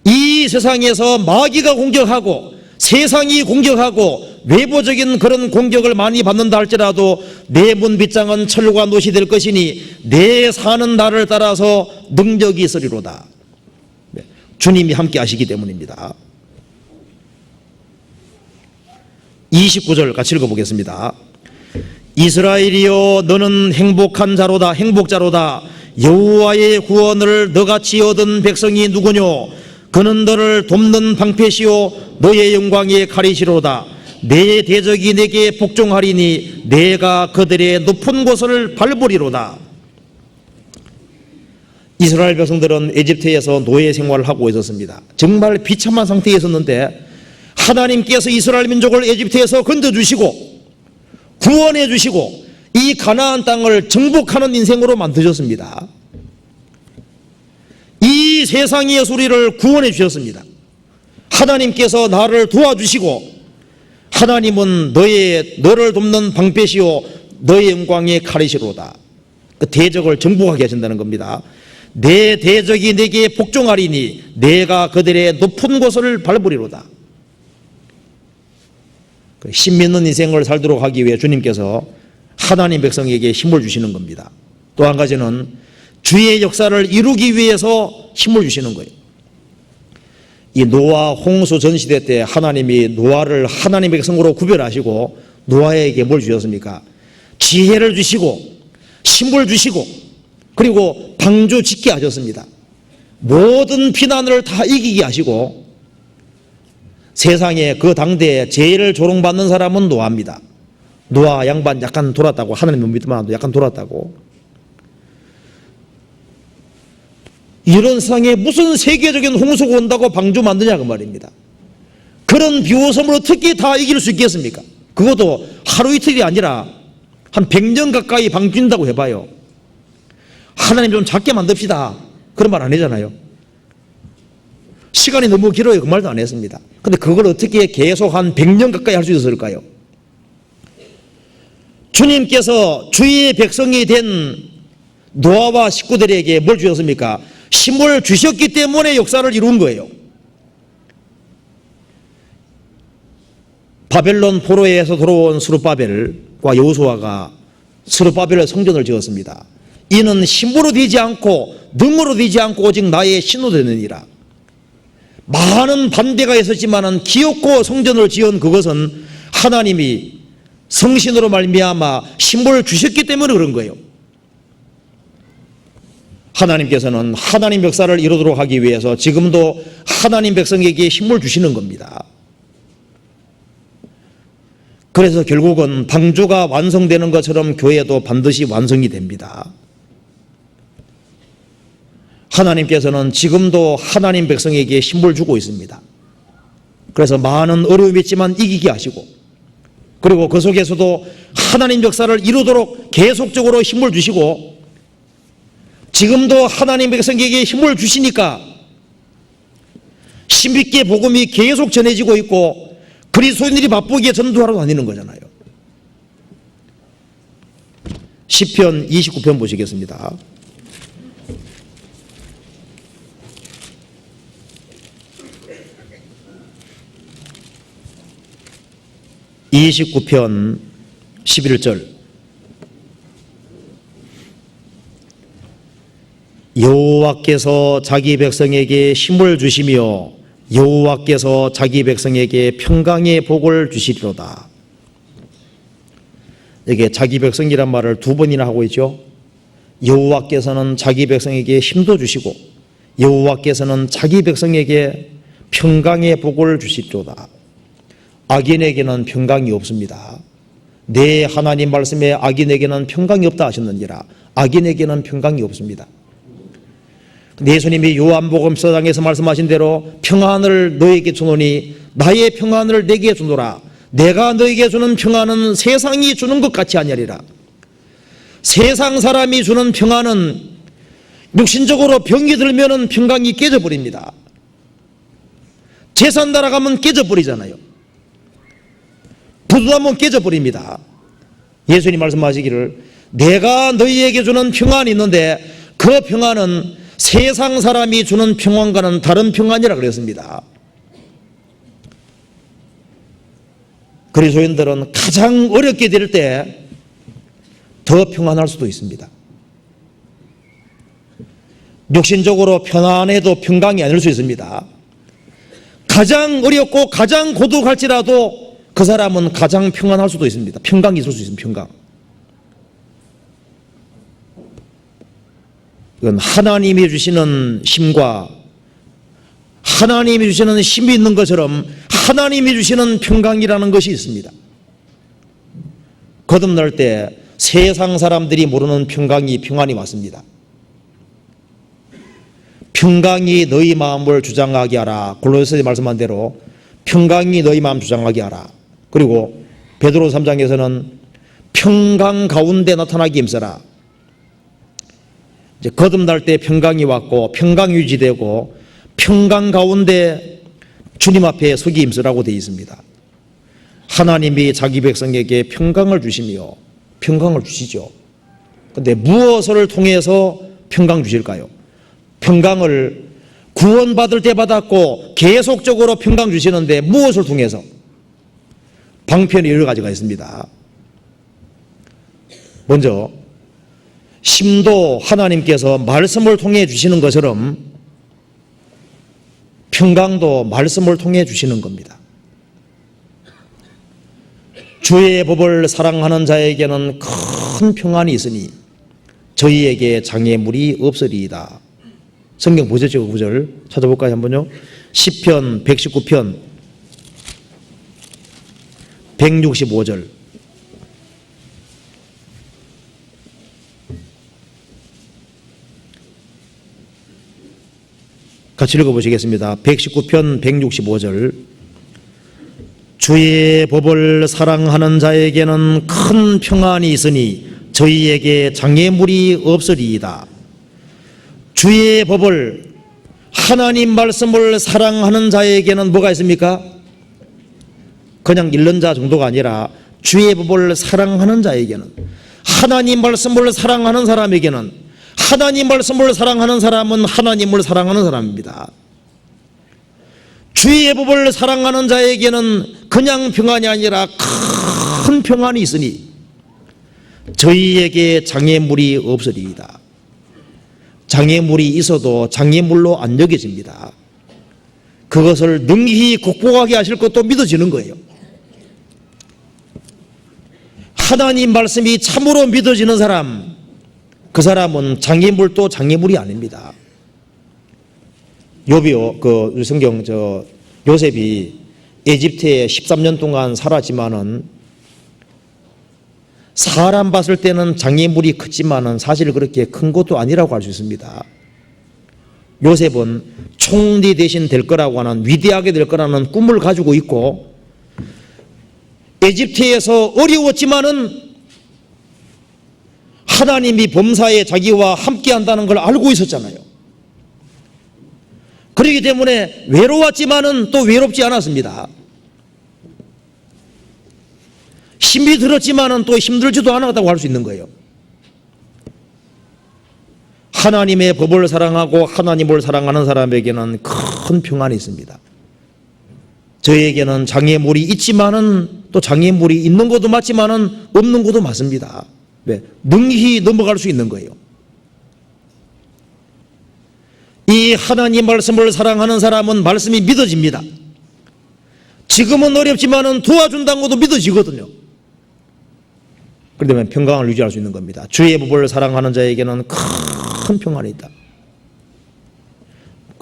이 세상에서 마귀가 공격하고 세상이 공격하고 외부적인 그런 공격을 많이 받는다 할지라도 내 문 빗장은 철과 노시 될 것이니 내 사는 날을 따라서 능력이 있으리로다. 주님이 함께 하시기 때문입니다. 29절 같이 읽어보겠습니다. 이스라엘이여 너는 행복한 자로다. 행복자로다. 여호와의 구원을 너같이 얻은 백성이 누구뇨? 그는 너를 돕는 방패시요 너의 영광의 칼이시로다. 내 대적이 내게 복종하리니 내가 그들의 높은 곳을 밟으리로다. 이스라엘 백성들은 에집트에서 노예 생활을 하고 있었습니다. 정말 비참한 상태에 있었는데 하나님께서 이스라엘 민족을 에집트에서 건져주시고 구원해 주시고 이 가나안 땅을 정복하는 인생으로 만드셨습니다. 이 세상의 소리를 구원해 주셨습니다. 하나님께서 나를 도와주시고 하나님은 너를 돕는 방패시요 너의 영광의 칼이시로다. 그 대적을 정복하게 하신다는 겁니다. 내 대적이 내게 복종하리니 내가 그들의 높은 곳을 밟으리로다. 힘 있는 인생을 살도록 하기 위해 주님께서 하나님 백성에게 힘을 주시는 겁니다. 또 한 가지는 주의 역사를 이루기 위해서 힘을 주시는 거예요. 이 노아 홍수 전시대 때 하나님이 노아를 하나님 백성으로 구별하시고 노아에게 뭘 주셨습니까? 지혜를 주시고 힘을 주시고 그리고 방주 짓게 하셨습니다. 모든 피난을 다 이기게 하시고 세상에 그 당대에 제일 조롱받는 사람은 노아입니다. 노아 양반 약간 돌았다고, 하나님 믿으면 약간 돌았다고. 이런 세상에 무슨 세계적인 홍수가 온다고 방주 만드냐 그 말입니다. 그런 비호섬을 어떻게 다 이길 수 있겠습니까? 그것도 하루 이틀이 아니라 한 100년 가까이 방주인다고 해봐요. 하나님 좀 작게 만듭시다 그런 말 안 하잖아요. 시간이 너무 길어요. 그 말도 안 했습니다. 근데 그걸 어떻게 계속 한 100년 가까이 할 수 있었을까요? 주님께서 주의 백성이 된 노아와 식구들에게 뭘 주셨습니까? 힘을 주셨기 때문에 역사를 이룬 거예요. 바벨론 포로에서 돌아온 스룹바벨과 여호수아가 스룹바벨의 성전을 지었습니다. 이는 힘으로 되지 않고 능으로 되지 않고 오직 나의 신으로 되느니라. 많은 반대가 있었지만은 기엽고 성전을 지은 그것은 하나님이 성신으로 말미암아 힘을 주셨기 때문에 그런 거예요. 하나님께서는 하나님 역사를 이루도록 하기 위해서 지금도 하나님 백성에게 힘을 주시는 겁니다. 그래서 결국은 방주가 완성되는 것처럼 교회도 반드시 완성이 됩니다. 하나님께서는 지금도 하나님 백성에게 힘을 주고 있습니다. 그래서 많은 어려움이 있지만 이기게 하시고, 그리고 그 속에서도 하나님 역사를 이루도록 계속적으로 힘을 주시고, 지금도 하나님 백성에게 힘을 주시니까 힘있게 복음이 계속 전해지고 있고 그리스도인들이 바쁘게 전도하러 다니는 거잖아요. 시편 29편 보시겠습니다. (29편) 11절. 여호와께서 자기 백성에게 힘을 주시며 여호와께서 자기 백성에게 평강의 복을 주시리로다. 이게 자기 백성이란 말을 두 번이나 하고 있죠. 여호와께서는 자기 백성에게 힘도 주시고 여호와께서는 자기 백성에게 평강의 복을 주시리로다. 악인에게는 평강이 없습니다. 내 하나님 말씀에 악인에게는 평강이 없다 하셨느니라. 악인에게는 평강이 없습니다. 예수님이 요한복음 14장에서 말씀하신 대로 평안을 너에게 주노니 나의 평안을 내게 주노라. 내가 너에게 주는 평안은 세상이 주는 것 같이 아니하리라. 세상 사람이 주는 평안은 육신적으로 병이 들면은 평강이 깨져버립니다. 재산 날아가면 깨져버리잖아요. 부도나면 깨져버립니다. 예수님 말씀하시기를 내가 너희에게 주는 평안이 있는데 그 평안은 세상 사람이 주는 평안과는 다른 평안이라 그랬습니다. 그리스도인들은 가장 어렵게 될 때 더 평안할 수도 있습니다. 육신적으로 편안해도 평강이 아닐 수 있습니다. 가장 어렵고 가장 고독할지라도 그 사람은 가장 평안할 수도 있습니다. 평강이 있을 수 있습니다. 평강. 이건 하나님이 주시는 힘과 하나님이 주시는 힘이 있는 것처럼 하나님이 주시는 평강이라는 것이 있습니다. 거듭날 때 세상 사람들이 모르는 평안이 왔습니다. 평강이 너희 마음을 주장하게 하라. 골로새서 말씀한 대로 평강이 너희 마음 주장하게 하라. 그리고 베드로 3장에서는 평강 가운데 나타나기 힘써라. 이제 거듭날 때 평강이 왔고 평강이 유지되고 평강 가운데 주님 앞에 서기 힘쓰라고 되어 있습니다. 하나님이 자기 백성에게 평강을 주시며 평강을 주시죠. 그런데 무엇을 통해서 평강 주실까요? 평강을 구원받을 때 받았고 계속적으로 평강 주시는데 무엇을 통해서? 방편이 여러 가지가 있습니다. 먼저 힘도 하나님께서 말씀을 통해 주시는 것처럼 평강도 말씀을 통해 주시는 겁니다. 주의 법을 사랑하는 자에게는 큰 평안이 있으니 저희에게 장애물이 없으리이다. 성경 보셨죠? 그 구절 찾아볼까요? 한번요. 시편 119편 165절. 같이 읽어보시겠습니다. 119편 165절. 주의 법을 사랑하는 자에게는 큰 평안이 있으니 저희에게 장애물이 없으리이다. 주의 법을, 하나님 말씀을 사랑하는 자에게는 뭐가 있습니까? 그냥 읽는 자 정도가 아니라 주의 법을 사랑하는 자에게는, 하나님 말씀을 사랑하는 사람에게는, 하나님 말씀을 사랑하는 사람은 하나님을 사랑하는 사람입니다. 주의 법을 사랑하는 자에게는 그냥 평안이 아니라 큰 평안이 있으니 저희에게 장애물이 없으리이다. 장애물이 있어도 장애물로 안 여겨집니다. 그것을 능히 극복하게 하실 것도 믿어지는 거예요. 하나님 말씀이 참으로 믿어지는 사람, 그 사람은 장애물도 장애물이 아닙니다. 욥이요, 우리 성경 요셉이 에집트에 13년 동안 살았지만은 사람 봤을 때는 장애물이 크지만은 사실 그렇게 큰 것도 아니라고 할 수 있습니다. 요셉은 총리 대신 될 거라고 하는, 위대하게 될 거라는 꿈을 가지고 있고, 에집트에서 어려웠지만은 하나님이 범사에 자기와 함께 한다는 걸 알고 있었잖아요. 그렇기 때문에 외로웠지만은 또 외롭지 않았습니다. 힘이 들었지만은 또 힘들지도 않았다고 할 수 있는 거예요. 하나님의 법을 사랑하고 하나님을 사랑하는 사람에게는 큰 평안이 있습니다. 저에게는 장애물이 있지만은 또 장애물이 있는 것도 맞지만은 없는 것도 맞습니다. 왜? 능히 넘어갈 수 있는 거예요. 이 하나님 말씀을 사랑하는 사람은 말씀이 믿어집니다. 지금은 어렵지만은 도와준다는 것도 믿어지거든요. 그러면 평강을 유지할 수 있는 겁니다. 주의 법을 사랑하는 자에게는 큰 평안이 있다.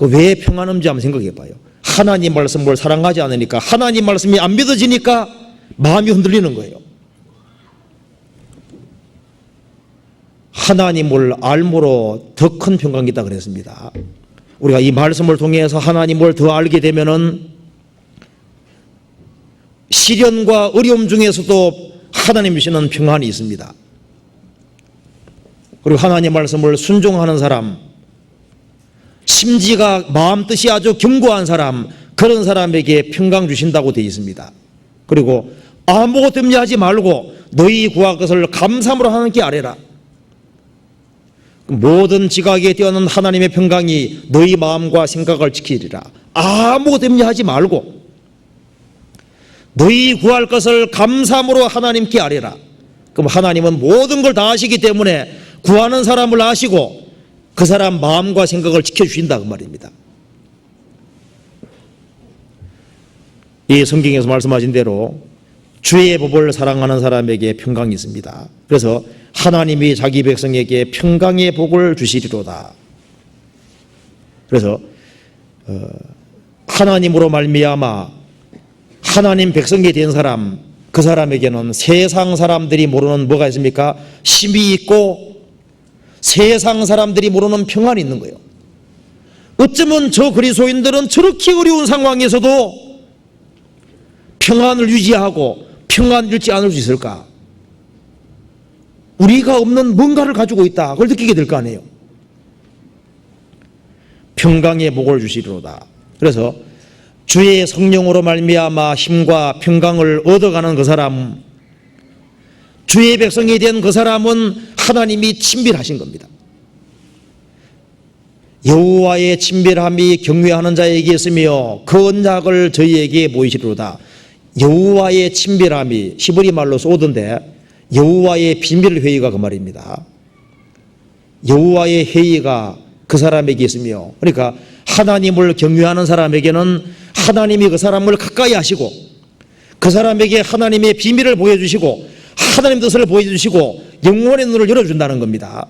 왜 평안 없는지 한번 생각해 봐요. 하나님 말씀을 사랑하지 않으니까, 하나님 말씀이 안 믿어지니까 마음이 흔들리는 거예요. 하나님을 알므로 더 큰 평강이 있다 그랬습니다. 우리가 이 말씀을 통해서 하나님을 더 알게 되면은 시련과 어려움 중에서도 하나님 주시는 평안이 있습니다. 그리고 하나님 말씀을 순종하는 사람, 심지가 마음 뜻이 아주 견고한 사람, 그런 사람에게 평강 주신다고 되어 있습니다. 그리고 아무것도 염려하지 말고 너희 구할 것을 감사함으로 하나님께 아뢰라. 모든 지각에 뛰어난 하나님의 평강이 너희 마음과 생각을 지키리라. 아무것도 염려하지 말고 너희 구할 것을 감사함으로 하나님께 아뢰라. 그럼 하나님은 모든 걸 다 아시기 때문에 구하는 사람을 아시고 그 사람 마음과 생각을 지켜주신다 그 말입니다. 이 성경에서 말씀하신 대로 주의 법을 사랑하는 사람에게 평강이 있습니다. 그래서 하나님이 자기 백성에게 평강의 복을 주시리로다. 그래서 하나님으로 말미암아 하나님 백성이 된 사람, 그 사람에게는 세상 사람들이 모르는 뭐가 있습니까? 힘이 있고 세상 사람들이 모르는 평안이 있는 거예요. 어쩌면 저 그리스도인들은 저렇게 어려운 상황에서도 평안을 유지하고 평안을 잃지 않을 수 있을까? 우리가 없는 뭔가를 가지고 있다, 그걸 느끼게 될 거 아니에요. 평강의 복을 주시리로다. 그래서 주의 성령으로 말미암아 힘과 평강을 얻어가는 그 사람, 주의 백성이 된 그 사람은 하나님이 친밀하신 겁니다. 여호와의 친밀함이 경외하는 자에게 있으며 그 언약을 저희에게 보이시리로다. 여호와의 친밀함이 히브리 말로 쏘던데 여호와의 비밀 회의가 그 말입니다. 여호와의 회의가 그 사람에게 있으며, 그러니까 하나님을 경외하는 사람에게는 하나님이 그 사람을 가까이 하시고 그 사람에게 하나님의 비밀을 보여주시고 하나님 뜻을 보여주시고 영혼의 눈을 열어준다는 겁니다.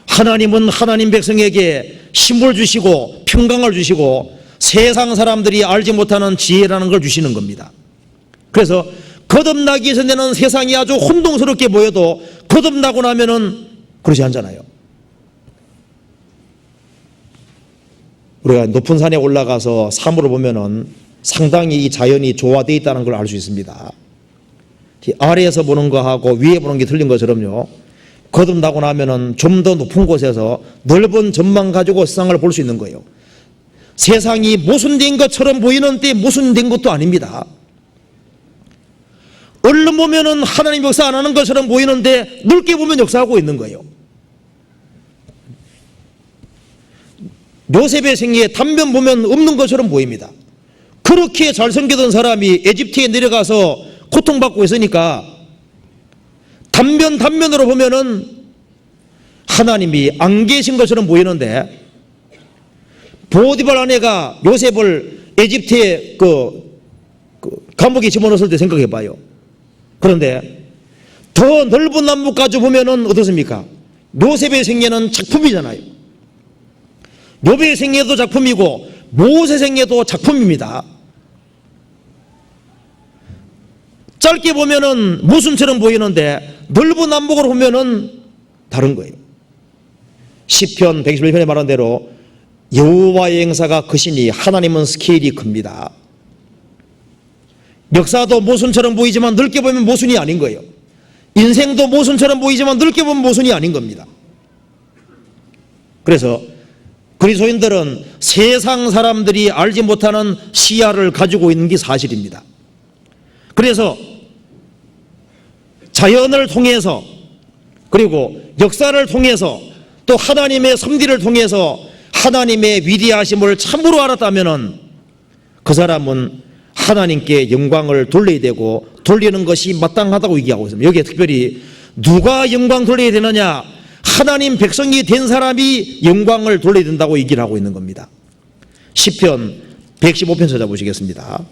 하나님은 하나님 백성에게 힘을 주시고 평강을 주시고 세상 사람들이 알지 못하는 지혜라는 걸 주시는 겁니다. 그래서 거듭나기 전에는 세상이 아주 혼동스럽게 보여도 거듭나고 나면은 그러지 않잖아요. 우리가 높은 산에 올라가서 산으로 보면은 상당히 이 자연이 조화되어 있다는 걸 알 수 있습니다. 아래에서 보는 거하고 위에 보는 게 틀린 것처럼요, 거듭나고 나면은 좀 더 높은 곳에서 넓은 전망 가지고 세상을 볼 수 있는 거예요. 세상이 모순된 것처럼 보이는데 모순된 것도 아닙니다. 얼른 보면은 하나님 역사 안 하는 것처럼 보이는데 넓게 보면 역사하고 있는 거예요. 요셉의 생애에 단면 보면 없는 것처럼 보입니다. 그렇게 잘생기던 사람이 에집트에 내려가서 고통받고 있으니까 단면으로 보면은 하나님이 안 계신 것처럼 보이는데, 보디발 아내가 요셉을 에집트에 감옥에 집어넣었을 때 생각해 봐요. 그런데 더 넓은 남북까지 보면은 어떻습니까? 요셉의 생애는 작품이잖아요. 욥의 생애도 작품이고 모세 생애도 작품입니다. 짧게 보면은 모순처럼 보이는데 넓은 남북으로 보면은 다른 거예요. 시편 121편에 말한 대로 여호와의 행사가 크시니 하나님은 스케일이 큽니다. 역사도 모순처럼 보이지만 넓게 보면 모순이 아닌 거예요. 인생도 모순처럼 보이지만 넓게 보면 모순이 아닌 겁니다. 그래서 그리스도인들은 세상 사람들이 알지 못하는 시야를 가지고 있는 게 사실입니다. 그래서 자연을 통해서 그리고 역사를 통해서 또 하나님의 섭리를 통해서 하나님의 위대하심을 참으로 알았다면 그 사람은 하나님께 영광을 돌려야 되고 돌리는 것이 마땅하다고 얘기하고 있습니다. 여기에 특별히 누가 영광 돌려야 되느냐? 하나님 백성이 된 사람이 영광을 돌려야 된다고 얘기를 하고 있는 겁니다. 시편 115편 찾아보시겠습니다.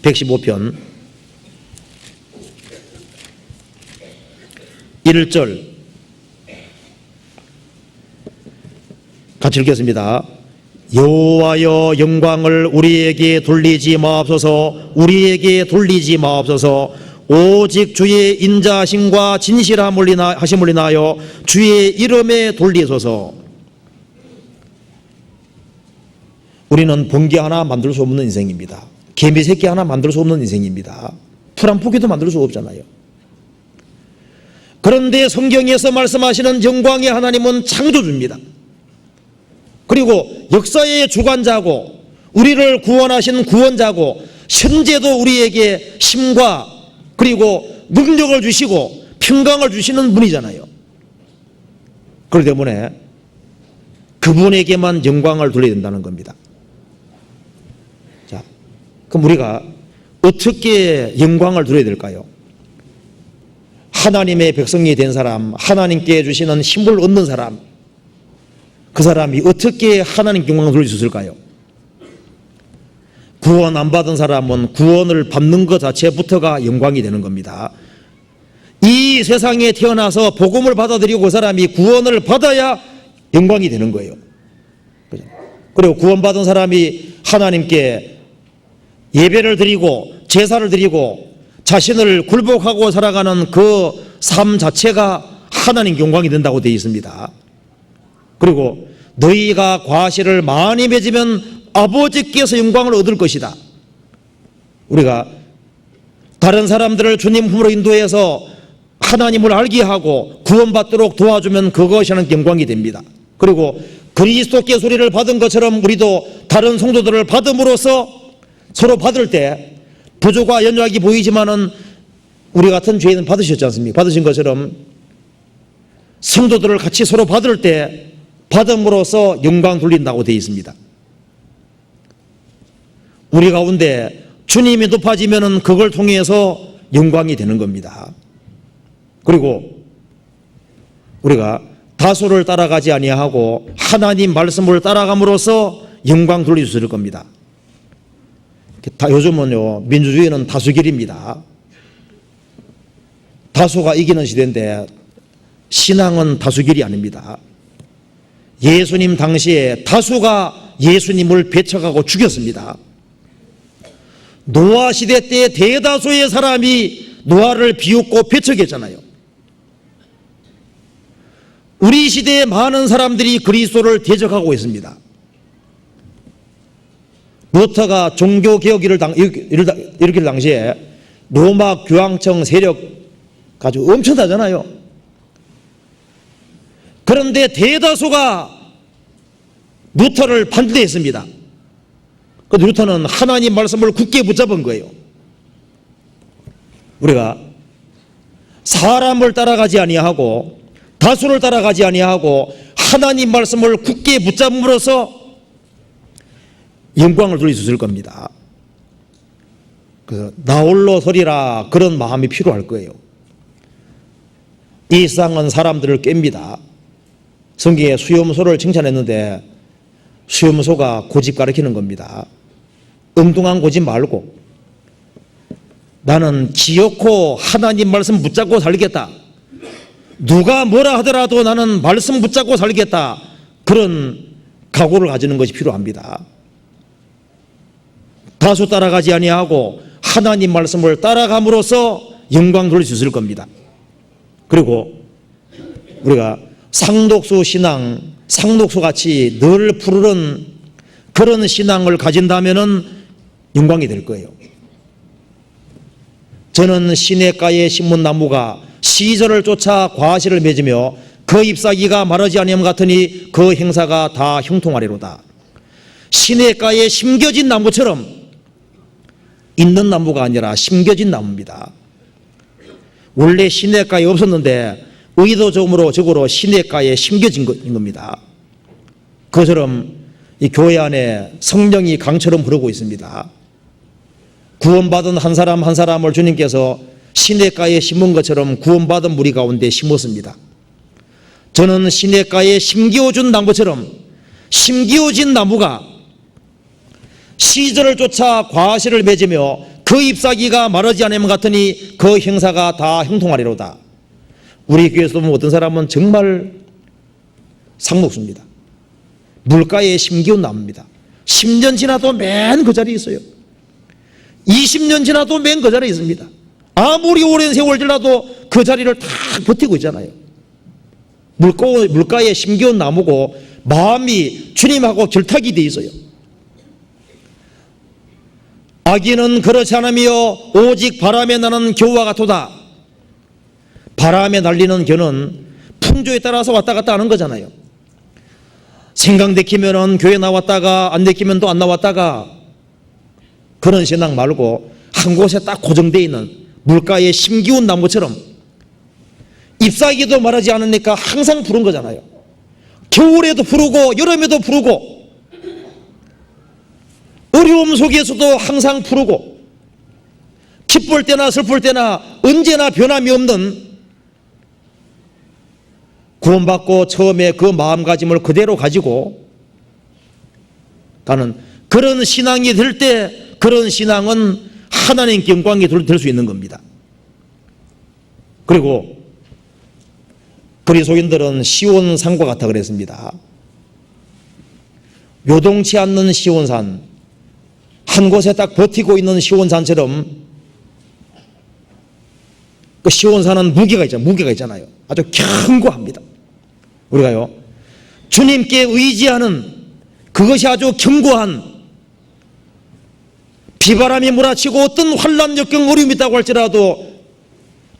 115편 1절 같이 읽겠습니다. 여호와여 영광을 우리에게 돌리지 마옵소서. 우리에게 돌리지 마옵소서. 오직 주의 인자하심과 진실함을 인하여 주의 이름에 돌리소서. 우리는 번개 하나 만들 수 없는 인생입니다. 개미 새끼 하나 만들 수 없는 인생입니다. 풀 한 포기도 만들 수 없잖아요. 그런데 성경에서 말씀하시는 영광의 하나님은 창조주입니다. 그리고 역사의 주관자고 우리를 구원하신 구원자고 현재도 우리에게 힘과 그리고 능력을 주시고 평강을 주시는 분이잖아요. 그렇기 때문에 그분에게만 영광을 돌려야 된다는 겁니다. 자, 그럼 우리가 어떻게 영광을 돌려야 될까요? 하나님의 백성이 된 사람, 하나님께 주시는 힘을 얻는 사람, 그 사람이 어떻게 하나님 영광을 돌릴 수 있을까요? 구원 안 받은 사람은 구원을 받는 것 자체부터가 영광이 되는 겁니다. 이 세상에 태어나서 복음을 받아들이고 그 사람이 구원을 받아야 영광이 되는 거예요. 그리고 구원받은 사람이 하나님께 예배를 드리고 제사를 드리고 자신을 굴복하고 살아가는 그 삶 자체가 하나님 영광이 된다고 되어 있습니다. 그리고 너희가 과실을 많이 맺으면 아버지께서 영광을 얻을 것이다. 우리가 다른 사람들을 주님 품으로 인도해서 하나님을 알게 하고 구원받도록 도와주면 그것이 하는 영광이 됩니다. 그리고 그리스도께 소리를 받은 것처럼 우리도 다른 성도들을 받음으로써 서로 받을 때 부조가 연약이 보이지만은 우리 같은 죄인은 받으셨지 않습니까? 받으신 것처럼 성도들을 같이 서로 받을 때 받음으로써 영광 돌린다고 되어 있습니다. 우리 가운데 주님이 높아지면은 그걸 통해서 영광이 되는 겁니다. 그리고 우리가 다수를 따라가지 아니하고 하나님 말씀을 따라감으로써 영광 돌릴 수 있을 겁니다. 요즘은요 민주주의는 다수결입니다. 다수가 이기는 시대인데 신앙은 다수결이 아닙니다. 예수님 당시에 다수가 예수님을 배척하고 죽였습니다. 노아 시대 때 대다수의 사람이 노아를 비웃고 배척했잖아요. 우리 시대에 많은 사람들이 그리스도를 대적하고 있습니다. 루터가 종교개혁을 일으킬 당시에 로마 교황청 세력 가지고 엄청나잖아요. 그런데 대다수가 루터를 반대했습니다. 그런데 루터는 하나님 말씀을 굳게 붙잡은 거예요. 우리가 사람을 따라가지 아니하고 다수를 따라가지 아니하고 하나님 말씀을 굳게 붙잡음으로써 영광을 돌릴 수 있을 겁니다. 그래서 나 홀로 서리라 그런 마음이 필요할 거예요. 이 세상은 사람들을 깹니다. 성경에 수염소를 칭찬했는데 수염소가 고집 가리키는 겁니다. 엉뚱한 고집 말고 나는 기어코 하나님 말씀 붙잡고 살겠다. 누가 뭐라 하더라도 나는 말씀 붙잡고 살겠다. 그런 각오를 가지는 것이 필요합니다. 다수 따라가지 아니하고 하나님 말씀을 따라감으로써 영광 돌릴 수 있을 겁니다. 그리고 우리가 상독수 신앙, 상독수 같이 늘 푸르른 그런 신앙을 가진다면은 영광이 될 거예요. 저는 시냇가에 심은 나무가 시절을 쫓아 과실을 맺으며 그 잎사귀가 마르지 아니함 같으니 그 행사가 다 형통하리로다. 시냇가에 심겨진 나무처럼 있는 나무가 아니라 심겨진 나무입니다. 원래 시냇가에 없었는데 의도적으로 시냇가에 심겨진 겁니다. 그것처럼 이 교회 안에 성령이 강처럼 흐르고 있습니다. 구원받은 한 사람 한 사람을 주님께서 시냇가에 심은 것처럼 구원받은 무리 가운데 심었습니다. 저는 시냇가에 심기어준 나무처럼 심기어진 나무가 시절을 쫓아 과실을 맺으며 그 잎사귀가 마르지 않으면 같으니 그 행사가 다 형통하리로다. 우리 교회에서 보면 어떤 사람은 정말 상록수입니다. 물가에 심기운 나무입니다. 10년 지나도 맨 그 자리에 있어요. 20년 지나도 맨 그 자리에 있습니다. 아무리 오랜 세월 지나도 그 자리를 다 버티고 있잖아요. 물가에 심기운 나무고 마음이 주님하고 결탁이 돼 있어요. 악인은 그렇지 않으며 오직 바람에 나는 겨와 같도다. 바람에 날리는 겨는 풍조에 따라서 왔다 갔다 하는 거잖아요. 생각 내키면은 교회 나왔다가 안 내키면 또 안 나왔다가, 그런 신앙 말고 한 곳에 딱 고정되어 있는 물가에 심기운 나무처럼 잎사귀도 마르지 않으니까 항상 푸른 거잖아요. 겨울에도 푸르고 여름에도 푸르고 어려움 속에서도 항상 푸르고 기쁠 때나 슬플 때나 언제나 변함이 없는, 구원받고 처음에 그 마음가짐을 그대로 가지고 가는 그런 신앙이 될 때, 그런 신앙은 하나님께 영광이 될 수 있는 겁니다. 그리고 그리스도인들은 시온산과 같아 그랬습니다. 요동치 않는 시온산, 한 곳에 딱 버티고 있는 시온산처럼, 그 시온산은 무게가 있잖아요. 아주 견고합니다. 우리가요, 주님께 의지하는 그것이 아주 견고한, 비바람이 몰아치고 어떤 환난 역경 어려움이 있다고 할지라도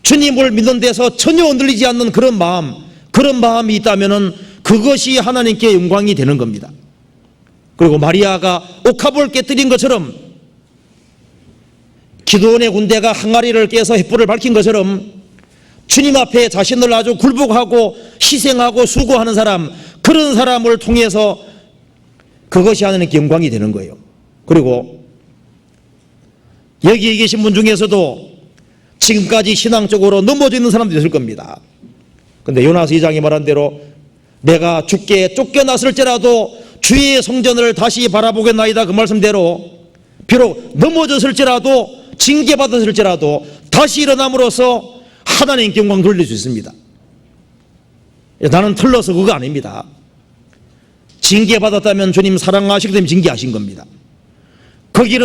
주님을 믿는 데서 전혀 흔들리지 않는 그런 마음이 있다면은 그것이 하나님께 영광이 되는 겁니다. 그리고 마리아가 옥합을 깨뜨린 것처럼, 기드온의 군대가 항아리를 깨서 횃불을 밝힌 것처럼 주님 앞에 자신을 아주 굴복하고 희생하고 수고하는 사람, 그런 사람을 통해서 그것이 하나님께 영광이 되는 거예요. 그리고 여기에 계신 분 중에서도 지금까지 신앙적으로 넘어져 있는 사람도 있을 겁니다. 그런데 요나서 2장이 말한 대로 내가 죽게 쫓겨났을지라도 주의 성전을 다시 바라보겠나이다, 그 말씀대로 비록 넘어졌을지라도 징계받았을지라도 다시 일어남으로써 하나님께 영광 돌릴 수 있습니다. 나는 틀려서 그거 아닙니다. 징계받았다면 주님 사랑하시기 때문에 징계하신 겁니다. 거기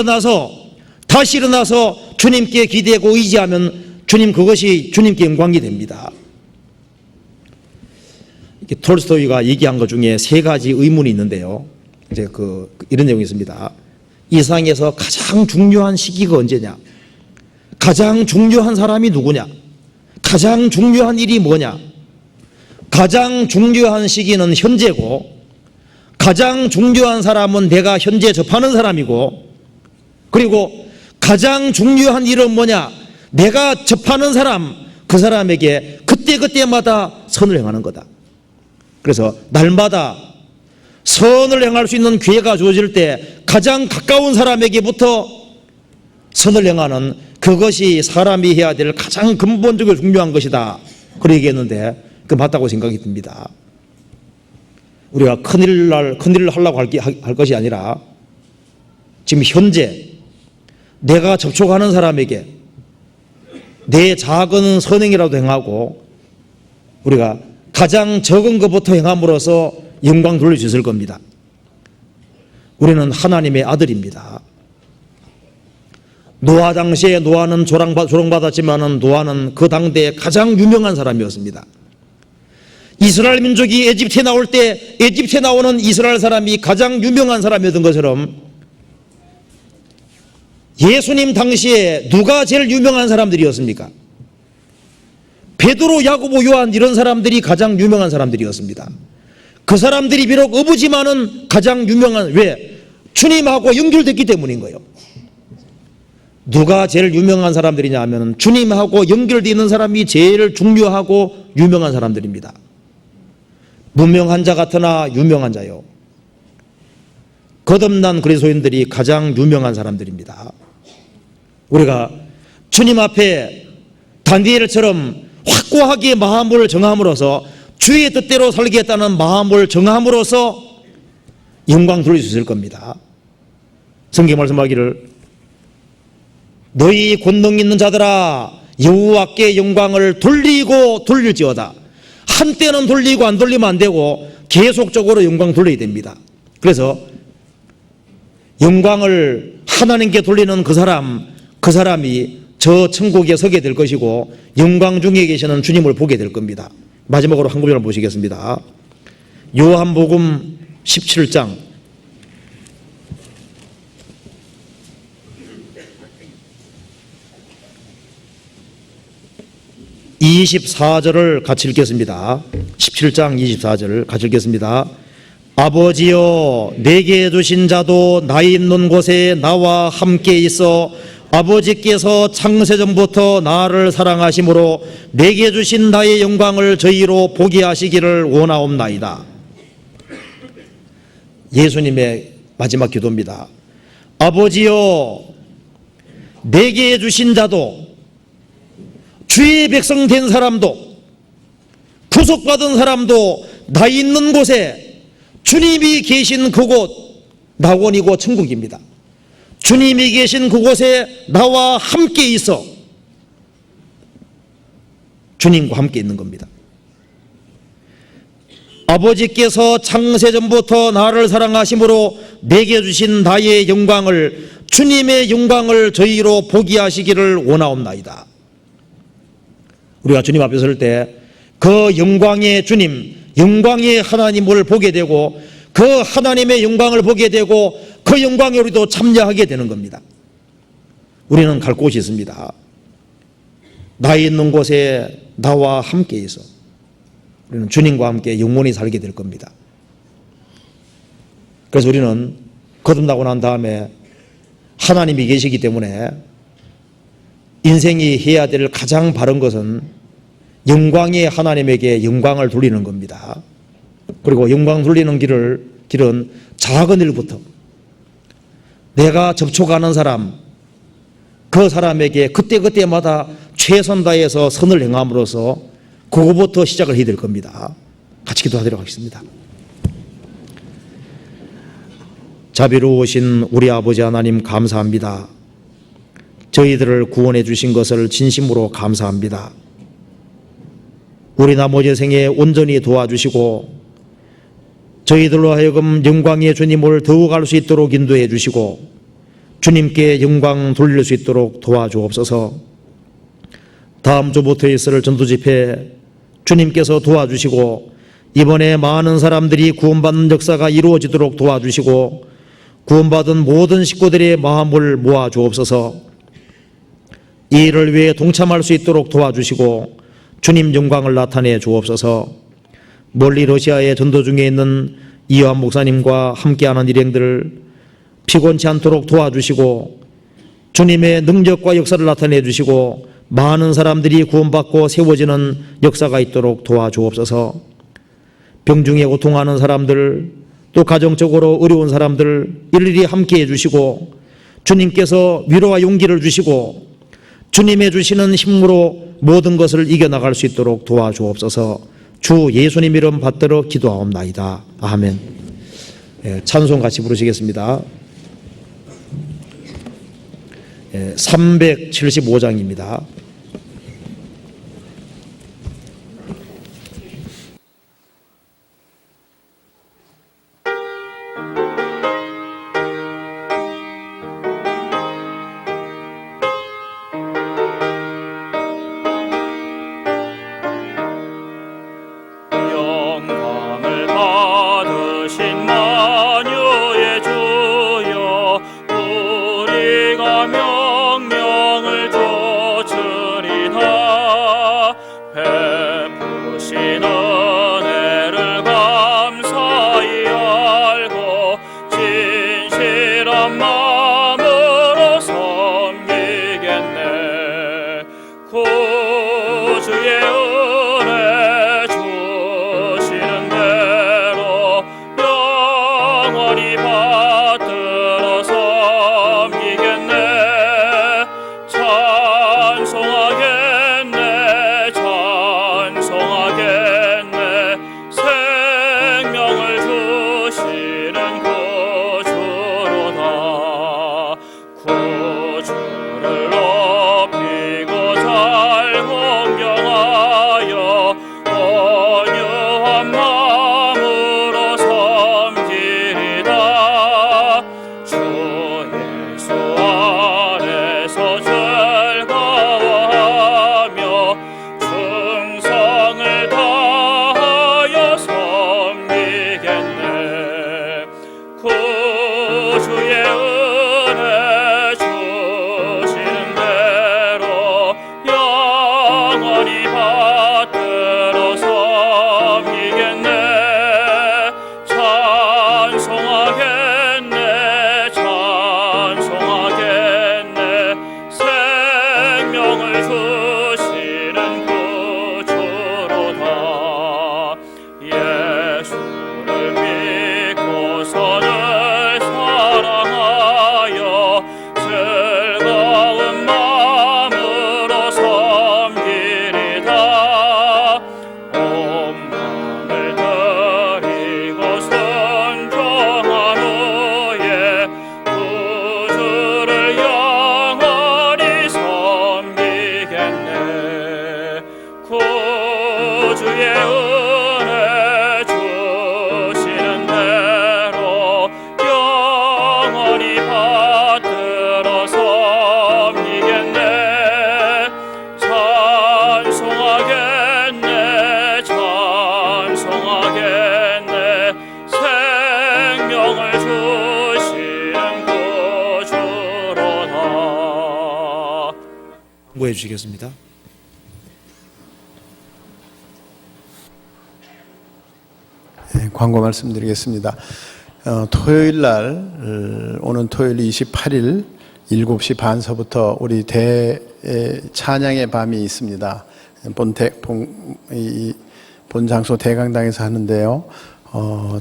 다시 일어나서 주님께 기대고 의지하면 주님, 그것이 주님께 영광이 됩니다. 톨스토이가 얘기한 것 중에 3가지 의문이 있는데요. 이제 이런 내용이 있습니다. 이 세상에서 가장 중요한 시기가 언제냐? 가장 중요한 사람이 누구냐? 가장 중요한 일이 뭐냐? 가장 중요한 시기는 현재고, 가장 중요한 사람은 내가 현재 접하는 사람이고, 그리고 가장 중요한 일은 뭐냐? 내가 접하는 사람, 그 사람에게 그때마다 선을 행하는 거다. 그래서 날마다 선을 행할 수 있는 기회가 주어질 때 가장 가까운 사람에게부터 선을 행하는, 그것이 사람이 해야 될 가장 근본적으로 중요한 것이다. 그렇게 얘기했는데 그 맞다고 생각이 듭니다. 우리가 큰일을 하려고 할 것이 아니라 지금 현재 내가 접촉하는 사람에게, 내 작은 선행이라도 행하고 우리가 가장 적은 것부터 행함으로써 영광 돌릴 수 있을 겁니다. 우리는 하나님의 아들입니다. 노아 당시에 노아는 조롱받았지만 노아는 그 당대에 가장 유명한 사람이었습니다. 이스라엘 민족이 에집트에 나올 때 에집트에 나오는 이스라엘 사람이 가장 유명한 사람이었던 것처럼 예수님 당시에 누가 제일 유명한 사람들이었습니까? 베드로, 야고보, 요한 이런 사람들이 가장 유명한 사람들이었습니다. 그 사람들이 비록 어부지만은 가장 유명한, 왜? 주님하고 연결됐기 때문인 거예요. 누가 제일 유명한 사람들이냐 하면 주님하고 연결되어 있는 사람이 제일 중요하고 유명한 사람들입니다. 무명한 자 같으나 유명한 자요. 거듭난 그리스도인들이 가장 유명한 사람들입니다. 우리가 주님 앞에 다니엘처럼 확고하게 마음을 정함으로써 주의 뜻대로 살겠다는 마음을 정함으로써 영광 돌릴 수 있을 겁니다. 성경 말씀하기를 너희 권능 있는 자들아 여호와께 영광을 돌리고 돌릴지어다. 한때는 돌리고 안 돌리면 안 되고 계속적으로 영광 돌려야 됩니다. 그래서 영광을 하나님께 돌리는 그 사람이 저 천국에 서게 될 것이고 영광 중에 계시는 주님을 보게 될 겁니다. 마지막으로 한 구절을 보시겠습니다. 요한복음 17장 24절을 같이 읽겠습니다. 17장 24절 같이 읽겠습니다. 아버지여 내게 주신 자도 나 있는 곳에 나와 함께 있어 아버지께서 창세전부터 나를 사랑하심으로 내게 주신 나의 영광을 저희로 보게 하시기를 원하옵나이다. 예수님의 마지막 기도입니다. 아버지여 내게 주신 자도 주의 백성 된 사람도 구속받은 사람도 나 있는 곳에 주님이 계신 그곳 낙원이고 천국입니다. 주님이 계신 그곳에 나와 함께 있어 주님과 함께 있는 겁니다. 아버지께서 창세전부터 나를 사랑하심으로 내게 주신 나의 영광을 주님의 영광을 저희로 보게 하시기를 원하옵나이다. 우리가 주님 앞에 설 때 그 영광의 주님, 영광의 하나님을 보게 되고 그 하나님의 영광을 보게 되고 그 영광에 우리도 참여하게 되는 겁니다. 우리는 갈 곳이 있습니다. 나 있는 곳에 나와 함께 있어 우리는 주님과 함께 영원히 살게 될 겁니다. 그래서 우리는 거듭나고 난 다음에 하나님이 계시기 때문에 인생이 해야 될 가장 바른 것은 영광의 하나님에게 영광을 돌리는 겁니다. 그리고 영광 돌리는 길은 작은 일부터 내가 접촉하는 사람, 그 사람에게 그때그때마다 최선 다해서 선을 행함으로써 그거부터 시작을 해야 될 겁니다. 같이 기도하도록 하겠습니다. 자비로우신 우리 아버지 하나님 감사합니다. 저희들을 구원해 주신 것을 진심으로 감사합니다. 우리 나머지 생에 온전히 도와주시고 저희들로 하여금 영광의 주님을 더욱 알 수 있도록 인도해 주시고 주님께 영광 돌릴 수 있도록 도와주옵소서. 다음 주부터 있을 전도집회 주님께서 도와주시고 이번에 많은 사람들이 구원받는 역사가 이루어지도록 도와주시고 구원받은 모든 식구들의 마음을 모아주옵소서. 이 일을 위해 동참할 수 있도록 도와주시고 주님 영광을 나타내 주옵소서. 멀리 러시아에 전도 중에 있는 이완 목사님과 함께하는 일행들을 피곤치 않도록 도와주시고 주님의 능력과 역사를 나타내 주시고 많은 사람들이 구원받고 세워지는 역사가 있도록 도와주옵소서. 병중에 고통하는 사람들, 또 가정적으로 어려운 사람들 일일이 함께해 주시고 주님께서 위로와 용기를 주시고 주님의 주시는 힘으로 모든 것을 이겨나갈 수 있도록 도와주옵소서. 주 예수님 이름 받들어 기도하옵나이다. 아멘. 찬송 같이 부르시겠습니다. 375장입니다. 마음으로 섬기리다. 주 예수 안에서 즐거워하며 충성을 다하여 섬기겠네. 구주의 은혜 주시는 대로 영원히 받들어 섬기겠네. 찬송하겠네. 찬송하겠네. 생명을 주시는 구주로다. 예수를 믿고서는 사랑하여 즐거운 마음으로 섬기리다. 온 마음을 드리고 순종한 후에 구주를 영원히 섬기겠네. 구주의 은혜 주시는 대로 영원히 받들어 섬기겠네. 찬송하겠네. 찬송하겠네. 생명을 주시는 구주로다. 공부해 주시겠습니다. 네, 광고 말씀드리겠습니다. 토요일 날, 오는 토요일 28일 7시 반서부터 우리 찬양의 밤이 있습니다. 본 장소 대강당에서 하는데요.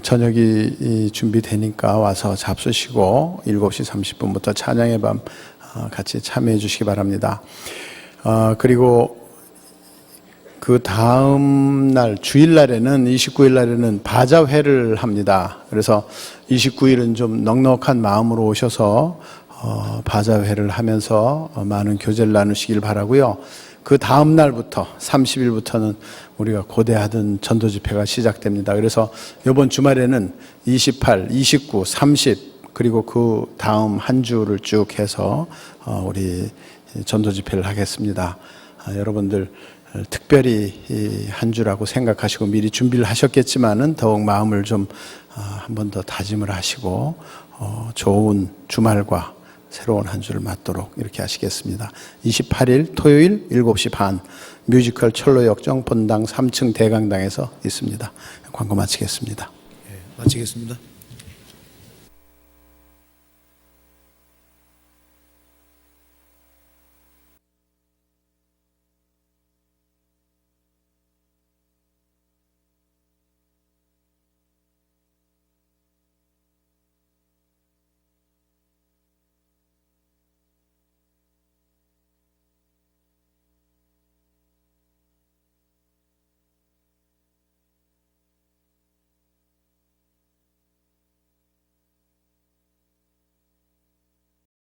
저녁이 준비되니까 와서 잡수시고 7시 30분부터 찬양의 밤 같이 참여해 주시기 바랍니다. 그리고 그 다음 날 주일날에는 29일 날에는 바자회를 합니다. 그래서 29일은 좀 넉넉한 마음으로 오셔서 바자회를 하면서 많은 교제를 나누시길 바라고요. 그 다음 날부터 30일부터는 우리가 고대하던 전도 집회가 시작됩니다. 그래서 이번 주말에는 28, 29, 30 그리고 그 다음 한 주를 쭉 해서 우리 전도 집회를 하겠습니다. 여러분들 특별히 한 주라고 생각하시고 미리 준비를 하셨겠지만은 더욱 마음을 좀 한 번 더 다짐을 하시고 좋은 주말과 새로운 한 주를 맞도록 이렇게 하시겠습니다. 28일 토요일 7시 반 뮤지컬 철로역정 본당 3층 대강당에서 있습니다. 광고 마치겠습니다. 마치겠습니다.